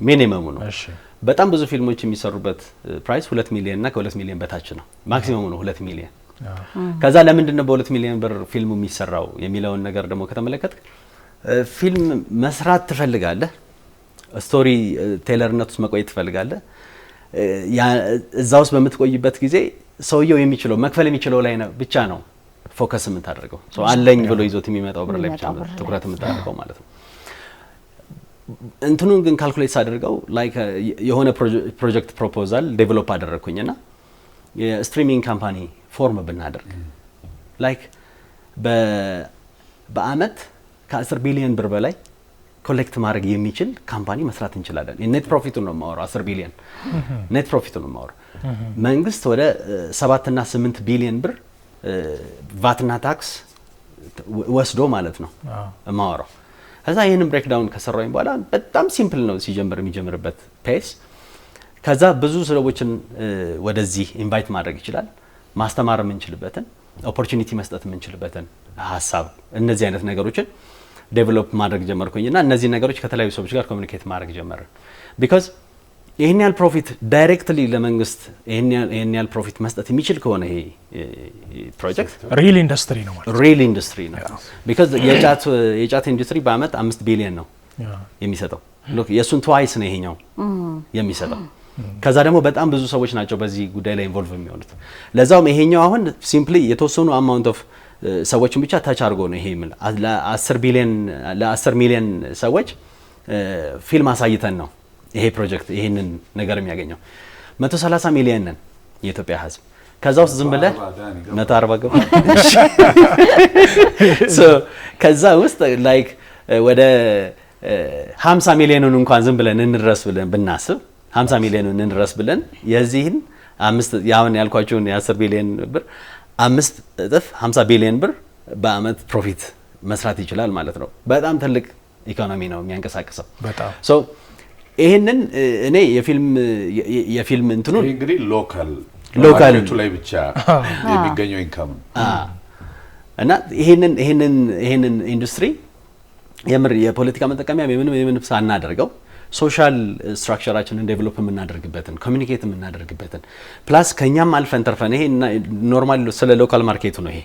ሚኒመሙ ነው። እሺ በጣም ብዙ ፊልሞች የሚሰሩበት ፕራይስ 2 ሚሊዮን እና ከ2 ሚሊዮን በታች ነው። ማክሲመሙ ነው 2 ሚሊዮን። ከዛ ለምንድን ነው በ2 ሚሊዮን ብር ፊልሙ የሚሰራው የሚለውን ነገር ደግሞ ከተመለከት ፊልም መስራት ትፈልጋለህ፣ ስቶሪ ቴለርነት ውስጥ መቆየት ትፈልጋለህ። እዛ ውስጥ በምትቆይበት ጊዜ ሰውየው የሚችለው መክፈል የሚችለው ላይ ነው ብቻ ነው ፎከስ የምታደርገው። አለኝ ብሎ ይዞት የሚመጣው ብር ላይ ብቻ ነው ትኩረት የምታደርገው ማለት ነው። እንትኑን ግን ካልኩሌት ሳደርገው ላይክ የሆነ ፕሮጀክት ፕሮፖዛል ዴቨሎፕ አደረኩኝና የስትሪሚንግ ካምፓኒ ፎርም ብናደርግ ላይክ በአመት ከ10 ቢሊዮን ብር በላይ ኮሌክት ማድረግ የሚችል ካምፓኒ መስራት እንችላለን። ኔት ፕሮፊቱን ነው የማወራው። 10 ቢሊዮን ኔት ፕሮፊቱን ነው የማወራው። መንግስት ወደ 7 እና 8 ቢሊዮን ብር ቫትና ታክስ ወስዶ ማለት ነው የማወራው። ከዛ ይሄንን ብሬክዳውን ከሰራውኝ በኋላ በጣም ሲምፕል ነው የሚጀምርበት ፔስ። ከዛ ብዙ ሰዎችን ወደዚህ ኢንቫይት ማድረግ ይችላል። ማስተማር የምንችልበትን ኦፖርቹኒቲ መስጠት የምንችልበትን ሀሳብ እነዚህ አይነት ነገሮችን ዴቨሎፕ ማድረግ ጀመርኩኝና እነዚህ ነገሮች ከተለያዩ ሰዎች ጋር ኮሚኒኬት ማድረግ ጀመርን። ቢኮዝ ይሄን ያህል ፕሮፊት ዳይሬክትሊ ለመንግስት ይሄን ያህል ፕሮፊት መስጠት የሚችል ከሆነ ይሄ ፕሮጀክት ሪል ኢንዱስትሪ ነው ማለት ሪል ኢንዱስትሪ ነው። ቢኮዝ የጫት ኢንዱስትሪ በአመት 5 ቢሊዮን ነው የሚሰጠው። ሎክ የሱን ትዋይስ ነው ይሄኛው የሚሰጠው። ከዛ ደግሞ በጣም ብዙ ሰዎች ናቸው በዚህ ጉዳይ ላይ ኢንቮልቭ የሚሆኑት። ለዛውም ይሄኛው አሁን ሲምፕሊ የተወሰኑ አማውንት ኦፍ ሰዎችን ብቻ ታች አድርጎ ነው ይሄ ለ10 ሚሊዮን ሰዎች ፊልም አሳይተን ነው ይሄ ፕሮጀክት ይሄንን ነገር የሚያገኘው። 130 ሚሊዮን ነን የኢትዮጵያ ህዝብ። ከዛ ውስጥ ዝም ብለህ 140 ገባ ከዛ ውስጥ ላይክ ወደ 50 ሚሊዮኑን እንኳን ዝም ብለን እንድረስ ብለን ብናስብ 50 ሚሊዮኑን እንድረስ ብለን የዚህን ያውን ያልኳችሁን የ10 ቢሊዮን ብር 5 እጥፍ 50 ቢሊዮን ብር በአመት ፕሮፊት መስራት ይችላል ማለት ነው። በጣም ትልቅ ኢኮኖሚ ነው የሚያንቀሳቅሰው። በጣም ይሄንን እኔ የፊልም እንትኑ እንግዲህ ሎካል ላይ ብቻ የሚገኘው ኢንካም እና ይሄንን ኢንዱስትሪ የምር የፖለቲካ መጠቀሚያ የምንም ሳናደርገው ሶሻል ስትራክቸራችንን ዴቨሎፕ የምናደርግበትን ኮሚኒኬት የምናደርግበትን ፕላስ ከኛም አልፈን ተርፈን ይሄ ኖርማል ስለ ሎካል ማርኬቱ ነው። ይሄ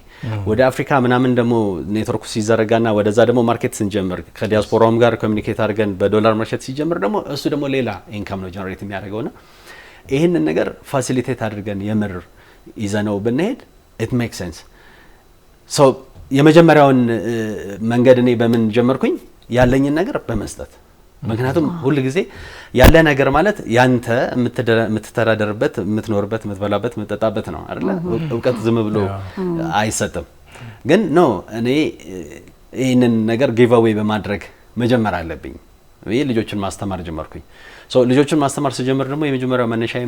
ወደ አፍሪካ ምናምን ደግሞ ኔትወርኩ ሲዘረጋና ወደዛ ደግሞ ማርኬት ስንጀምር ከዲያስፖራውም ጋር ኮሚኒኬት አድርገን በዶላር መሸጥ ሲጀምር ደግሞ እሱ ደግሞ ሌላ ኢንካም ነው ጀነሬት የሚያደርገውና ይሄንን ነገር ፋሲሊቴት አድርገን የምር ይዘነው ብንሄድ ኢት ሜክ ሴንስ። ሶ የመጀመሪያውን መንገድ እኔ በምን ጀመርኩኝ? ያለኝን ነገር በመስጠት። ምክንያቱም ሁሉ ጊዜ ያለ ነገር ማለት ያንተ የምትተዳደርበት፣ የምትኖርበት፣ የምትበላበት፣ የምትጠጣበት ነው አይደለ? እውቀት ዝም ብሎ አይሰጥም። ግን ኖ እኔ ይህንን ነገር ጊቭ አዌይ በማድረግ መጀመር አለብኝ። ይሄ ልጆችን ማስተማር ጀመርኩኝ። ሶ ልጆችን ማስተማር ስጀምር ደግሞ የመጀመሪያው መነሻዬ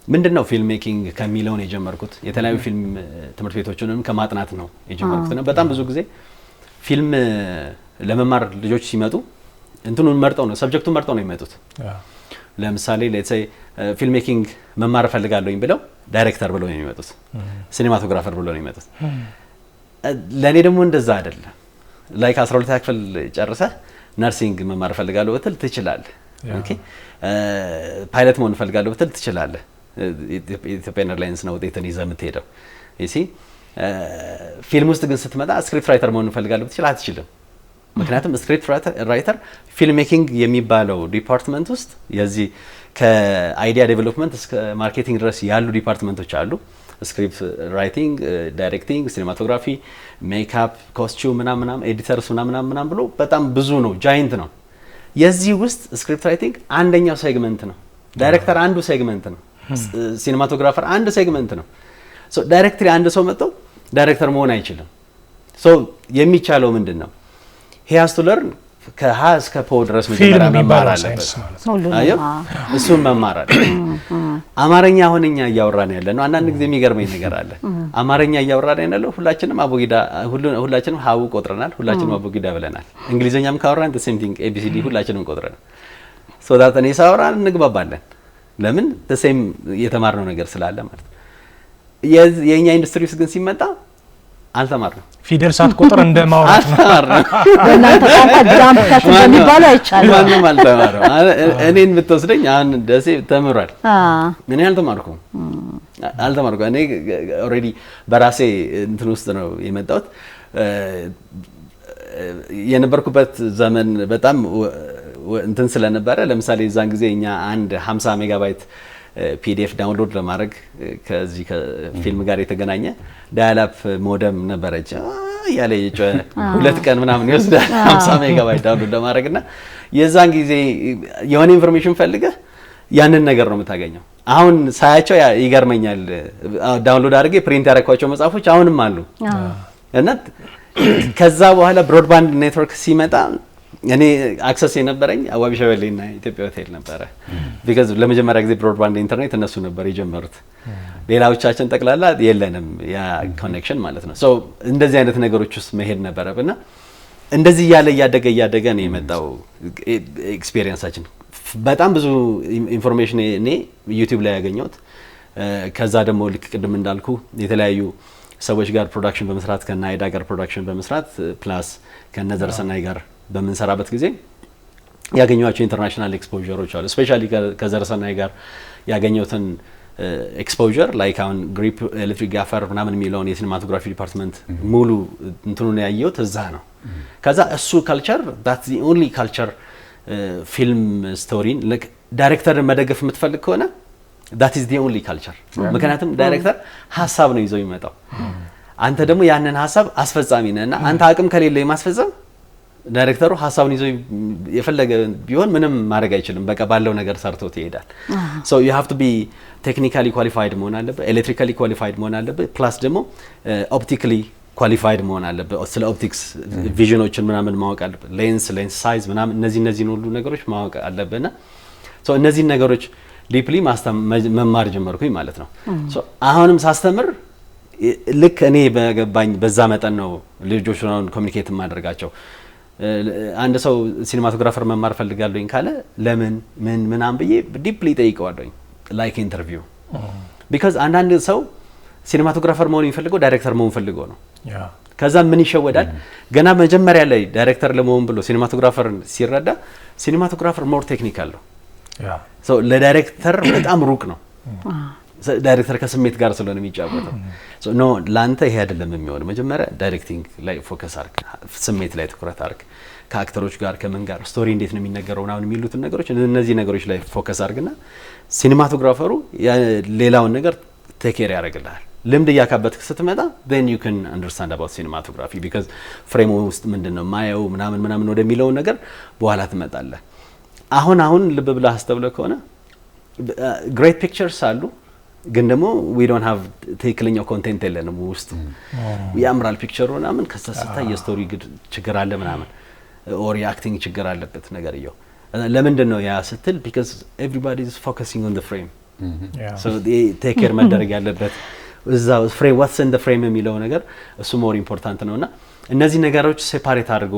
ምንድነው ፊልም ሜኪንግ ከሚለው ነው የጀመርኩት። የተለያዩ ፊልም ትምህርት ቤቶችንም ከማጥናት ነው የጀመርኩት። እና በጣም ብዙ ጊዜ ፊልም ለመማር ልጆች ሲመጡ እንትኑን መርጠው ነው ሰብጀክቱን መርጠው ነው የሚመጡት። ለምሳሌ ሌትስ ሴይ ፊልም ሜኪንግ መማር ፈልጋለሁኝ ብለው ዳይሬክተር ብለው ነው የሚመጡት፣ ሲኔማቶግራፈር ብለው ነው የሚመጡት። ለኔ ደግሞ እንደዛ አይደለም። ላይክ 12ኛ ክፍል ጨርሰህ ነርሲንግ መማር ፈልጋለሁ ብትል ትችላለህ። ኦኬ ፓይለት መሆን ፈልጋለሁ ብትል ትችላለህ። ኢትዮጵያ ኤርላይንስ ነው ውጤትን ይዘህ የምትሄደው። እሺ ፊልም ውስጥ ግን ስትመጣ ስክሪፕት ራይተር መሆን ፈልጋለሁ ብትል አትችልም። ምክንያቱም ስክሪፕት ራይተር ፊልም ሜኪንግ የሚባለው ዲፓርትመንት ውስጥ የዚህ ከአይዲያ ዴቨሎፕመንት እስከ ማርኬቲንግ ድረስ ያሉ ዲፓርትመንቶች አሉ። ስክሪፕት ራይቲንግ፣ ዳይሬክቲንግ፣ ሲኔማቶግራፊ፣ ሜካፕ፣ ኮስቲዩም ምናምን ኤዲተርስ ምናምን ብሎ በጣም ብዙ ነው፣ ጃይንት ነው። የዚህ ውስጥ ስክሪፕት ራይቲንግ አንደኛው ሴግመንት ነው። ዳይሬክተር አንዱ ሴግመንት ነው። ሲኔማቶግራፈር አንድ ሴግመንት ነው። ሶ ዳይሬክተር አንድ ሰው መጥቶ ዳይሬክተር መሆን አይችልም። ሶ የሚቻለው ምንድነው? he has to learn ከሀ እስከ ፖ ድረስ መጀመሪያ መማር አለበት። እሱን መማር አለ። አማርኛ አሁን እኛ እያወራን ያለ ነው። አንዳንድ ጊዜ የሚገርመኝ ነገር አለ። አማርኛ እያወራን ያለው ሁላችንም አቦጊዳ ሁላችንም ሀው ቆጥረናል፣ ሁላችንም አቦጊዳ ብለናል። እንግሊዘኛም ካወራን the same thing ABCD ሁላችንም ቆጥረናል። so that እኔ ሳወራ እንግባባለን። ለምን the same የተማርነው ነገር ስላለ ማለት ነው። የኛ ኢንዱስትሪ ውስጥ ግን ሲመጣ አልተማርንም። ፊደል ሳትቆጥር እንደማውራት ነው። በእናንተ ቋንቋ ግራም ከፍ በሚባለው አይቻልም። ማንም አልተማረም። እኔን ብትወስደኝ አሁን ደሴ ተምሯል። እኔ አልተማርኩም። እኔ ኦልሬዲ በራሴ እንትን ውስጥ ነው የመጣሁት። የነበርኩበት ዘመን በጣም እንትን ስለነበረ ለምሳሌ እዛን ጊዜ እኛ አንድ 50 ሜጋባይት ፒዲኤፍ ዳውንሎድ ለማድረግ ከዚህ ከፊልም ጋር የተገናኘ ዳያላፕ ሞደም ነበረች ያለ ሁለት ቀን ምናምን ይወስዳል 50 ሜጋባይት ዳውንሎድ ለማድረግና የዛን ጊዜ የሆነ ኢንፎርሜሽን ፈልገህ ያንን ነገር ነው የምታገኘው። አሁን ሳያቸው ይገርመኛል። ዳውንሎድ አድርጌ ፕሪንት ያደረኳቸው መጽሐፎች አሁንም አሉ እና ከዛ በኋላ ብሮድባንድ ኔትወርክ ሲመጣ እኔ አክሰስ የነበረኝ አዋቢ ሸበሌና ኢትዮጵያ ሆቴል ነበረ። ቢካዝ ለመጀመሪያ ጊዜ ብሮድባንድ ኢንተርኔት እነሱ ነበር የጀመሩት። ሌላዎቻችን ጠቅላላ የለንም ያ ኮኔክሽን ማለት ነው። ሶ እንደዚህ አይነት ነገሮች ውስጥ መሄድ ነበረብና እንደዚህ እያደገ ነው የመጣው ኤክስፒሪየንሳችን። በጣም ብዙ ኢንፎርሜሽን እኔ ዩቲዩብ ላይ ያገኘሁት። ከዛ ደግሞ ልክ ቅድም እንዳልኩ የተለያዩ ሰዎች ጋር ፕሮዳክሽን በመስራት ከናይዳ ጋር ፕሮዳክሽን በመስራት ፕላስ ከነዘርሰናይ ጋር በምንሰራበት ጊዜ ያገኘኋቸው ኢንተርናሽናል ኤክስፖዠሮች አሉ። ስፔሻሊ ከዘርሰናይ ጋር ያገኘሁትን ኤክስፖዠር ላይክ አሁን ግሪፕ ኤሌክትሪክ ጋፈር ምናምን የሚለውን የሲኒማቶግራፊ ዲፓርትመንት ሙሉ እንትኑን ያየሁት እዛ ነው። ከዛ እሱ ካልቸር that's the only culture ፊልም ስቶሪን ዳይሬክተርን መደገፍ የምትፈልግ ከሆነ that is the only culture። ምክንያቱም ዳይሬክተር ሀሳብ ነው ይዞ የሚመጣው፣ አንተ ደግሞ ያንን ሀሳብ አስፈጻሚ ነህና አንተ አቅም ከሌለ የማስፈጸም ዳይሬክተሩ ሀሳቡን ይዞ የፈለገ ቢሆን ምንም ማድረግ አይችልም። በቃ ባለው ነገር ሰርቶት ይሄዳል። so you have to be technically qualified መሆን አለበት፣ electrically qualified መሆን አለበት፣ ፕላስ ደግሞ optically qualified መሆን አለበት። ስለ ኦፕቲክስ ቪዥኖችን ምናምን ማወቅ አለበት፣ ሌንስ ሳይዝ ምናምን እነዚህን ሁሉ ነገሮች ማወቅ አለበትና so እነዚህን ነገሮች ዲፕሊ መማር ጀመርኩኝ ማለት ነው። so አሁንም ሳስተምር ልክ እኔ በገባኝ በዛ መጠን ነው ልጆች ነው ኮሙኒኬት ማድረጋቸው። አንድ ሰው ሲኒማቶግራፈር መማር ፈልጋለሁኝ ካለ ለምን ምን ምናምን ብዬ ዲፕሊ ጠይቀዋለሁኝ ላይክ ኢንተርቪው። ቢካዝ አንዳንድ ሰው ሲኒማቶግራፈር መሆን የሚፈልገው ዳይሬክተር መሆን ፈልገው ነው። ከዛ ምን ይሸወዳል? ገና መጀመሪያ ላይ ዳይሬክተር ለመሆን ብሎ ሲኒማቶግራፈር ሲረዳ ሲኒማቶግራፈር ሞር ቴክኒካል ነው። ሶ ለዳይሬክተር በጣም ሩቅ ነው። ዳይሬክተር ከስሜት ጋር ስለሆነ የሚጫወተው ኖ ላንተ ይሄ አይደለም የሚሆነው። መጀመሪያ ዳይሬክቲንግ ላይ ፎከስ አርግ፣ ስሜት ላይ ትኩረት አርግ፣ ከአክተሮች ጋር ከምን ጋር ስቶሪ እንዴት ነው የሚነገረው ምናምን የሚሉትን ነገሮች እነዚህ ነገሮች ላይ ፎከስ አርግና ሲኒማቶግራፈሩ ሌላውን ነገር ቴክ ኬር ያደርግልሃል። ልምድ እያካበትክ ስትመጣ then you can understand about cinematography because ፍሬሙ ውስጥ ምንድነው ማየው ምናምን ወደሚለው ነገር በኋላ ትመጣለህ። አሁን ልብ ብለህ አስተውለህ ከሆነ great pictures አሉ፣ ግን ደግሞ we don't have ትክክለኛው ኮንቴንት የለንም ውስጥ። ያምራል ፒክቸሩ ምናምን ከሰስታ የስቶሪ ችግር አለ ምናምን or የአክቲንግ ችግር አለበት ነገር ይኸው። ለምንድን ነው ያ ስትል because everybody is focusing on the frame so they take care መደረግ ያለበት እዛ ፍሬም what's in the frame የሚለው ነገር እሱ ሞር ኢምፖርታንት ነውና እነዚህ ነገሮች ሴፓሬት አድርጎ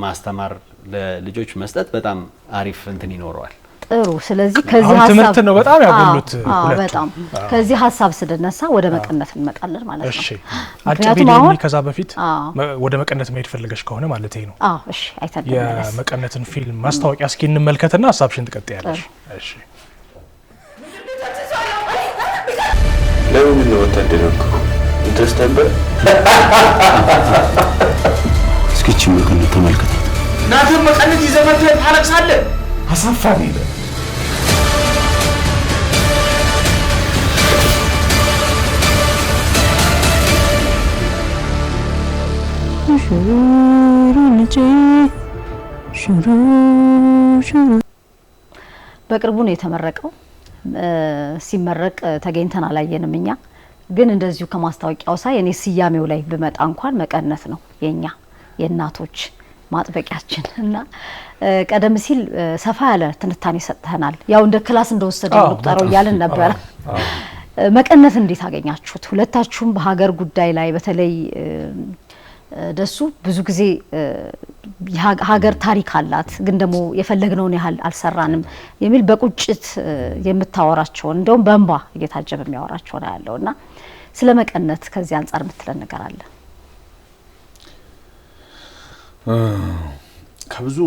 ማስተማር ለልጆች መስጠት በጣም አሪፍ እንትን ይኖረዋል። ጥሩ። ስለዚህ ከዚህ ሀሳብ ትምህርት ነው በጣም ያጎሉት ሁለቱ። በጣም ከዚህ ሀሳብ ስደነሳ ወደ መቀነት እንመጣለን ማለት ነው። እሺ አጭር ቪዲዮ ከዛ በፊት ወደ መቀነት መሄድ ፈልገሽ ከሆነ ማለት ነው። እሺ አይተደረስ የመቀነትን ፊልም ማስታወቂያ እስኪ እንመልከትና ሀሳብሽን ትቀጥያለሽ። እሺ ለምን ነው ወጣደረኩ ኢንትረስት ነበር። እስኪ መቀነት ተመልከታት። ናተ መቀነት ይዘመተ ታለቅሳለህ። አሳፋሪ ነው። በቅርቡ ነው የተመረቀው። ሲመረቅ ተገኝተን አላየንም እኛ። ግን እንደዚሁ ከማስታወቂያው ሳይ እኔ ስያሜው ላይ ብመጣ እንኳን መቀነት ነው የኛ የእናቶች ማጥበቂያችን እና ቀደም ሲል ሰፋ ያለ ትንታኔ ሰጥተናል። ያው እንደ ክላስ እንደወሰደው ቁጥራው ያለን ነበር። መቀነት እንዴት አገኛችሁት? ሁለታችሁም በሀገር ጉዳይ ላይ በተለይ ደሱ ብዙ ጊዜ ሀገር ታሪክ አላት ግን ደግሞ የፈለግነውን ያህል አልሰራንም የሚል በቁጭት የምታወራቸው እንደውም በእንባ እየታጀበ የሚያወራቸው ነው ያለውና ስለ መቀነት ከዚህ አንፃር ምትለን ነገር አለ? ከብዙ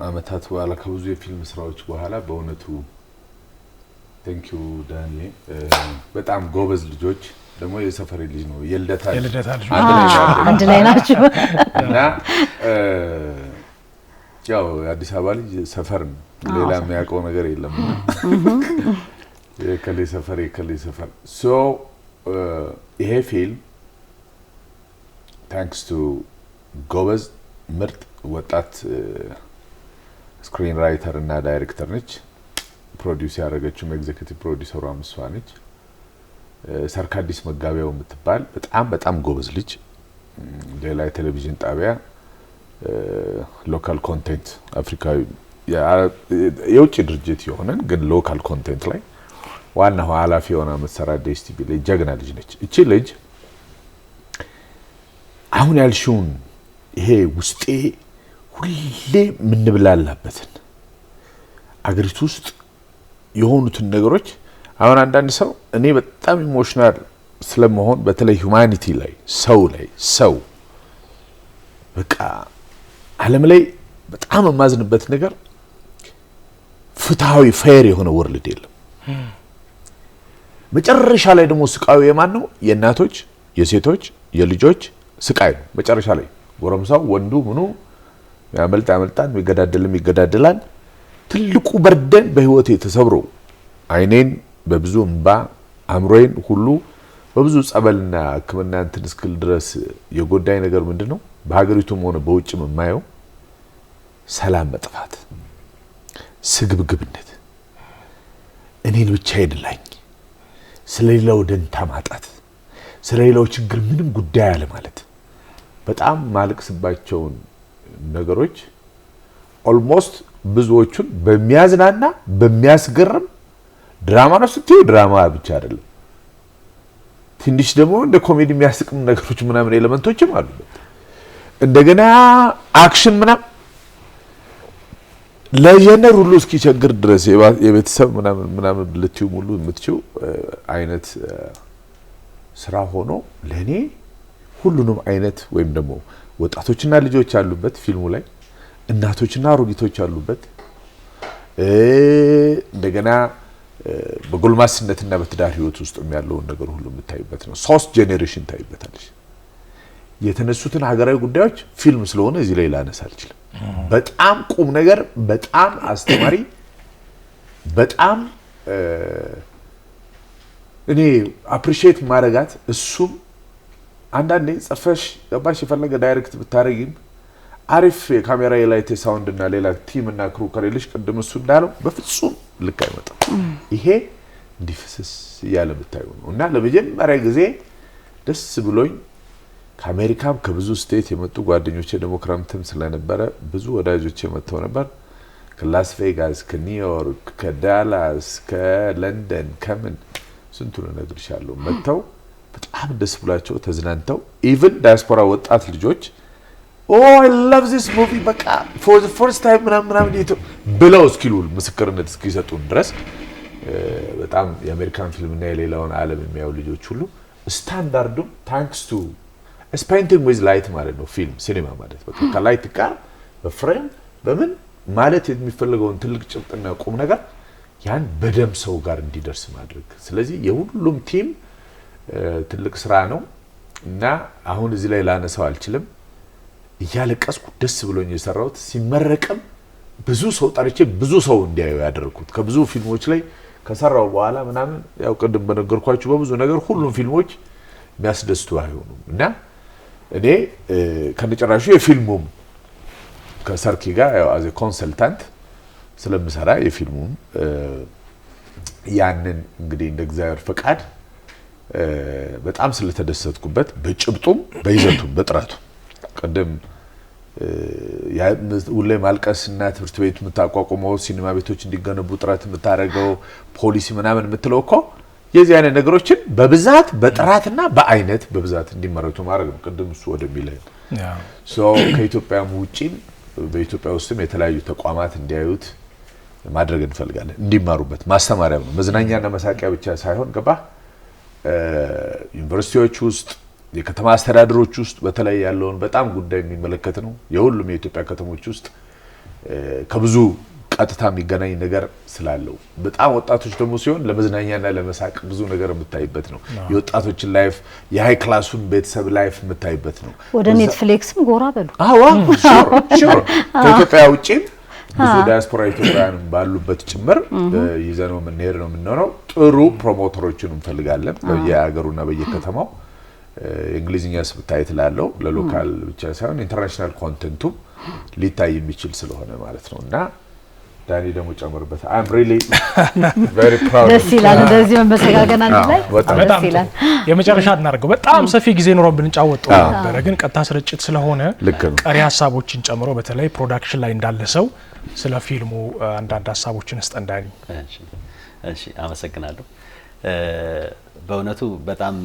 አመታት በኋላ ከብዙ የፊልም ስራዎች በኋላ በእውነቱ ቴንክ ዩ ዳኒ በጣም ጎበዝ ልጆች ደግሞ የሰፈሬ ልጅ ነው የልደታ ልጅ አንድ ላይ ናቸው እና ያው የአዲስ አበባ ልጅ ሰፈር ነው ሌላ የሚያውቀው ነገር የለም የከሌ ሰፈር ሶ ይሄ ፊልም ታንክስ ቱ ጎበዝ ምርጥ ወጣት ስክሪን ራይተር እና ዳይሬክተር ነች ፕሮዲዩስ ያደረገችው ኤግዜኪቲቭ ፕሮዲዩሰሯ እሷ ነች ሰርካዲስ መጋቢያው የምትባል በጣም ጎበዝ ልጅ ሌላ ቴሌቪዥን ጣቢያ ሎካል ኮንቴንት አፍሪካዊ የውጭ ድርጅት የሆነን ግን ሎካል ኮንቴንት ላይ ዋናው ኃላፊ ሆና መሰራ ዲኤስቲቪ ላይ ጀግና ልጅ ነች እቺ ልጅ አሁን ያልሽውን ይሄ ውስጤ ሁሌ ምን ብላላበትን አገሪቱ ውስጥ የሆኑትን ነገሮች አሁን አንዳንድ ሰው እኔ በጣም ኢሞሽናል ስለመሆን በተለይ ሁማኒቲ ላይ ሰው በቃ ዓለም ላይ በጣም ማዝንበት ነገር ፍትሃዊ ፌር የሆነ ወርልድ የለም መጨረሻ ላይ ደግሞ ስቃዩ የማን ነው የእናቶች የሴቶች የልጆች ስቃይ ነው መጨረሻ ላይ ጎረምሳው ወንዱ ምኑ ያመልጣል ይገዳደላል ትልቁ በርደን በህይወቴ ተሰብሮ አይኔን በብዙ እንባ አምሮዬን ሁሉ በብዙ ጸበልና ህክምና እንትን እስክል ድረስ የጎዳይ ነገር ምንድነው በሀገሪቱም ሆነ በውጭም የማየው ሰላም መጥፋት ስግብግብነት እኔን ብቻ አይደላኝ ስለሌላው ደንታ ማጣት ስለሌላው ችግር ምንም ጉዳይ አለ ማለት በጣም ማልቅስባቸው ነገሮች ኦልሞስት ብዙዎቹን በሚያዝናና በሚያስገርም ድራማ ነው ስትይ ድራማ ብቻ አይደለም ትንሽ ደግሞ እንደ ኮሜዲ የሚያስቅም ነገሮች ምናምን ኤሌመንቶችም አሉበት እንደገና አክሽን ለጀነር ሁሉ እስኪቸግር ድረስ የቤተሰብ ምናምን ልትዩ ሙሉ የምትችው አይነት ስራ ሆኖ ለኔ ሁሉንም አይነት ወይም ደግሞ ወጣቶችና ልጆች ያሉበት ፊልሙ ላይ እናቶችና አሮጊቶች ያሉበት እንደገና በጎልማስነትና በትዳር ህይወት ውስጥ የሚያለው ነገር ሁሉ የምታይበት ነው ሶስት ጄኔሬሽን ታይበታለሽ የተነሱትን ሀገራዊ ጉዳዮች ፊልም ስለሆነ እዚህ ላይ ላነሳ አልችልም በጣም ቁም ነገር በጣም አስተማሪ በጣም እኔ አፕሪሺየት ማረጋት እሱም አንዳንዴ ጽፈሽ ገባሽ የፈለገ ዳይሬክት ብታረጊም አሪፍ የካሜራ የላይት ሳውንድ እና ሌላ ቲም እና ክሩ ከሌለሽ ቀደም እሱ እንዳለው በፍጹም ልክ አይመጣም ይሄ እንዲፍስስ ያለ ብታዩ ነው እና ለመጀመሪያ ጊዜ ደስ ብሎኝ ከአሜሪካም ከብዙ ስቴት የመጡ ጓደኞቼ ደግሞ ክረምትም ስለነበረ ብዙ ወዳጆቼ መጥተው ነበር ከላስ ቬጋስ ከኒውዮርክ ከዳላስ ከለንደን ከምን ስንቱን ነግርሻለሁ መጥተው በጣም ደስ ብሏቸው ተዝናንተው ኢቭን ዳያስፖራ ወጣት ልጆች I love this movie በቃ for the first time ምናምን ብለው እስኪሉ ምስክርነት እስኪሰጡን ድረስ በጣም የአሜሪካን ፊልም እና የሌላውን ዓለም የሚያዩ ልጆች ሁሉ ስታንዳርዱ thanks to painting with light ማለት ነው ፊልም ሲኒማ ማለት በቃ ከላይት ጋር በፍሬም በምን ማለት የሚፈልገውን ትልቅ ጭብጥና ቁም ነገር ያን በደም ሰው ጋር እንዲደርስ ማድረግ ስለዚህ የሁሉም ቲም ትልቅ ስራ ነው እና አሁን እዚህ ላይ ላነሳው አልችልም እያለቀስኩ ደስ ብሎኝ የሰራሁት ሲመረቅም ብዙ ሰው ጠርቼ ብዙ ሰው እንዲያዩ ያደረኩት ከብዙ ፊልሞች ላይ ከሰራው በኋላ ምናምን ያው ቀደም በነገርኳችሁ በብዙ ነገር ሁሉም ፊልሞች የሚያስደስቱ አይሆኑም እና እኔ ከነጨራሹ የፊልሙም ከሰርኪ ጋር ያው አዘ ኮንሰልታንት ስለምሰራ የፊልሙም ያንን እንግዲህ እንደ እግዚአብሔር ፈቃድ በጣም ስለተደሰትኩበት በጭብጡም በይዘቱም በጥራቱ ቀደም ሁሌ ማልቀስና ትምህርት ቤት የምታቋቁመው ሲኒማ ቤቶች እንዲገነቡ ጥረት የምታደርገው ፖሊሲ ምናምን የምትለው እኮ የዚህ አይነት ነገሮችን በብዛት በጥራትና በአይነት በብዛት እንዲመረቱ ማድረግ ነው። ቅድም እሱ ወደሚለው ከኢትዮጵያም ውጪ በኢትዮጵያ ውስጥም የተለያዩ ተቋማት እንዲያዩት ማድረግ እንፈልጋለን። እንዲማሩበት ማስተማሪያ ነው። መዝናኛና መሳቂያ ብቻ ሳይሆን ገባ ዩኒቨርሲቲዎች ውስጥ የከተማ አስተዳደሮች ውስጥ በተለይ ያለውን በጣም ጉዳይ የሚመለከት ነው። የሁሉም የኢትዮጵያ ከተሞች ውስጥ ከብዙ ቀጥታ የሚገናኝ ነገር ስላለው በጣም ወጣቶች ደግሞ ሲሆን ለመዝናኛና ለመሳቅ ብዙ ነገር የምታይበት ነው። የወጣቶችን ላይፍ የሃይ ክላሱን ቤተሰብ ላይፍ የምታይበት ነው። ወደ ኔትፍሊክስም ጎራ በሉ። አዎ ሹር ከኢትዮጵያ ውጪም ብዙ ዲያስፖራ ኢትዮጵያውያን ባሉበት ጭምር ይዘነው የምንሄድ ነው የምንኖረው። ጥሩ ፕሮሞተሮችን እንፈልጋለን በየሀገሩና በየከተማው እንግሊዝኛ ስብታይት ላለው ለሎካል ብቻ ሳይሆን ኢንተርናሽናል ኮንቴንቱ ሊታይ የሚችል ስለሆነ ማለት ነው። እና ዳኒ ደግሞ ጨምርበት። አይ አም ሪሊ ቬሪ ፕራውድ። ደስ ይላል እንደዚህ መመሰጋገን አንድ ላይ በጣም ይላል። የመጨረሻ እናደርገው በጣም ሰፊ ጊዜ ኖሮ ብንጫወተው ነበር፣ ግን ቀጥታ ስርጭት ስለሆነ ቀሪ ሀሳቦችን ጨምሮ በተለይ ፕሮዳክሽን ላይ እንዳለ ሰው ስለ ፊልሙ አንዳንድ ሀሳቦችን እስጠን ዳኒ። እሺ አመሰግናለሁ። በእውነቱ በጣም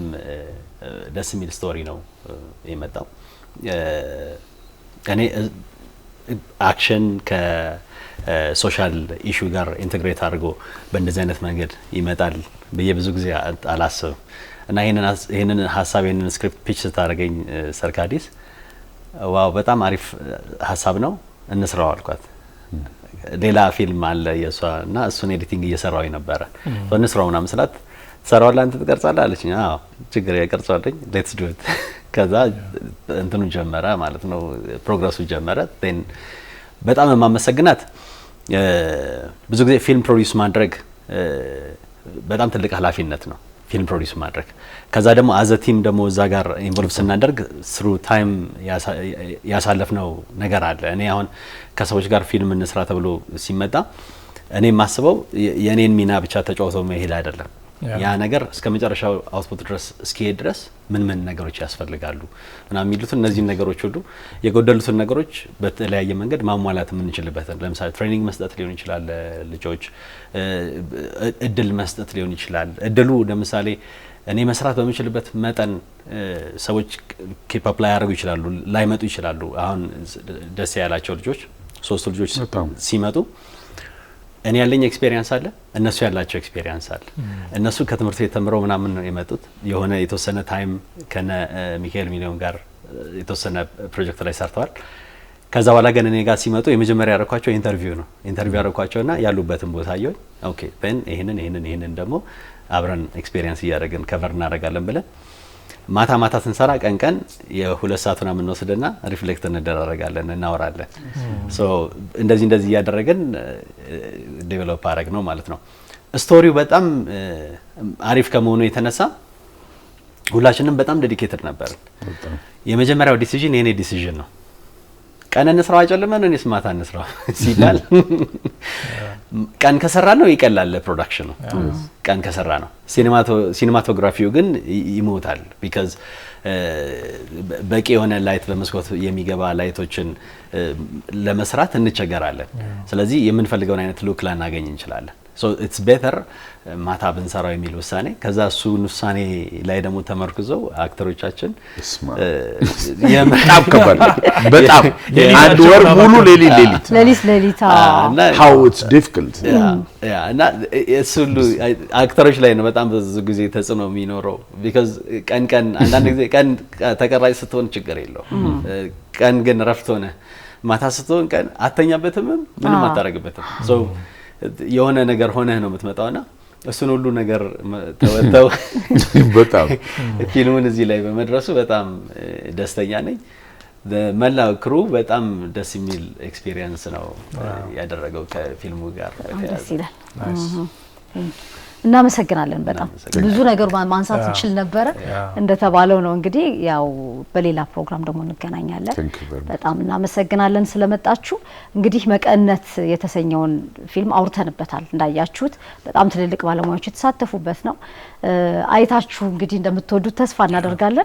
ደስ የሚል ስቶሪ ነው የመጣው። እኔ አክሽን ከሶሻል ኢሹ ጋር ኢንተግሬት አድርጎ በእንደዚህ አይነት መንገድ ይመጣል ብዬ ብዙ ጊዜ አላስብም እና ይሄንን ሀሳብ ይሄንን ስክሪፕት ፒች ስታደርገኝ ሰርካዲስ ዋው በጣም አሪፍ ሀሳብ ነው እንስራው አልኳት። ሌላ ፊልም አለ የሷ እና እሱን ኤዲቲንግ እየሰራው ነበር። እንስራው ምናምን ስላት ሰራዋላ አንተ ትቀርጻለህ አለችኝ። አዎ ችግር ያቀርጻለኝ ሌትስ ዱ ኢት። ከዛ እንትኑ ጀመረ ማለት ነው ፕሮግረሱ ጀመረ። ዴን በጣም የማመሰግናት ብዙ ጊዜ ፊልም ፕሮዲዩስ ማድረግ በጣም ትልቅ ኃላፊነት ነው ፊልም ፕሮዲዩስ ማድረግ። ከዛ ደግሞ አዘ ቲም ደግሞ እዛ ጋር ኢንቮልቭ ስናደርግ ስሩ ታይም ያሳለፍነው ነገር አለ። እኔ አሁን ከሰዎች ጋር ፊልም እንስራ ተብሎ ሲመጣ እኔ የማስበው የኔን ሚና ብቻ ተጫውተው መሄድ አይደለም። ያ ነገር እስከ መጨረሻው አውትፑት ድረስ እስኪሄድ ድረስ ምን ነገሮች ያስፈልጋሉ እና የሚሉትን እነዚህ ነገሮች ሁሉ የጎደሉትን ነገሮች በተለያየ መንገድ ማሟላት የምንችልበት ለምሳሌ ትሬኒንግ መስጠት ሊሆን ይችላል፣ ልጆች እድል መስጠት ሊሆን ይችላል። እድሉ ለምሳሌ እኔ መስራት በምችልበት መጠን ሰዎች ኪፕ አፕ ላይ ያደርጉ ይችላሉ፣ ላይመጡ ይችላሉ። አሁን ደስ ያላቸው ልጆች 3 ልጆች ሲመጡ እኔ ያለኝ ኤክስፒሪየንስ አለ፣ እነሱ ያላቸው ኤክስፒሪየንስ አለ። እነሱ ከትምህርት ቤት ተምረው ምናምን ነው የመጡት። የሆነ የተወሰነ ታይም ከነ ሚካኤል ሚሊዮን ጋር የተወሰነ ፕሮጀክት ላይ ሰርተዋል። ከዛ በኋላ ግን እኔ ጋር ሲመጡ የመጀመሪያ ያረኳቸው ኢንተርቪው ነው። ኢንተርቪው ያረኳቸውና ያሉበትን ቦታ አየሁኝ። ኦኬ ፔን ይሄንን ደግሞ አብረን ኤክስፒሪየንስ እያደረግን ከቨር እናደርጋለን ብለን ማታ ስንሰራ ቀን የ2 ሰዓቱን የምንወስድና ሪፍሌክት እንደራረጋለን እናወራለን። ሶ እንደዚህ እያደረገን ዴቨሎፕ አረግ ነው ማለት ነው። ስቶሪው በጣም አሪፍ ከመሆኑ የተነሳ ሁላችንም በጣም ዴዲኬትድ ነበርን። የመጀመሪያው ዲሲዥን የኔ ዲሲዥን ነው። ቀን እንስራው አይጨልመን እኔስ ማታ እንስራው ሲባል ቀን ከሰራ ነው ይቀላል ፕሮዳክሽኑ። ቀን ከሰራ ነው ሲኒማቶግራፊው ግን ይሞታል። ቢካዝ በቂ የሆነ ላይት በመስኮት የሚገባ ላይቶችን ለመስራት እንቸገራለን። ስለዚህ የምንፈልገውን አይነት ሉክ ላናገኝ እንችላለን። ሶ ኢትስ ቤተር ማታ ብንሰራው የሚል ውሳኔ። ከዛ እሱ ውሳኔ ላይ ደግሞ ተመርኩዘው አክተሮቻችን በጣም ከባድ በጣም አንድ ወር ሙሉ ሌሊት how it's difficult እና እሱ አክተሮች ላይ ነው በጣም ብዙ ጊዜ ተጽዕኖ የሚኖረው። ቢካዝ ቀን አንዳንድ ጊዜ ቀን ተቀራጭ ስትሆን ችግር የለው፣ ቀን ግን ረፍት ሆነ ማታ ስትሆን ቀን አተኛበትም ምንም አታረግበትም። ሶ የሆነ ነገር ሆነህ ነው የምትመጣውና እሱን ሁሉ ነገር ተወጣው በጣም ፊልሙን እዚህ ላይ በመድረሱ በጣም ደስተኛ ነኝ። መላው ክሩ በጣም ደስ የሚል ኤክስፒሪየንስ ነው ያደረገው ከፊልሙ ጋር ደስ ይላል። እናመሰግናለን። በጣም ብዙ ነገር ማንሳት እንችል ነበር። እንደተባለው ነው እንግዲህ ያው በሌላ ፕሮግራም ደግሞ እንገናኛለን። በጣም እናመሰግናለን ስለመጣችሁ። እንግዲህ መቀነት የተሰኘውን ፊልም አውርተንበታል እንዳያችሁት። በጣም ትልልቅ ባለሙያዎች የተሳተፉበት ነው። አይታችሁ እንግዲህ እንደምትወዱት ተስፋ እናደርጋለን።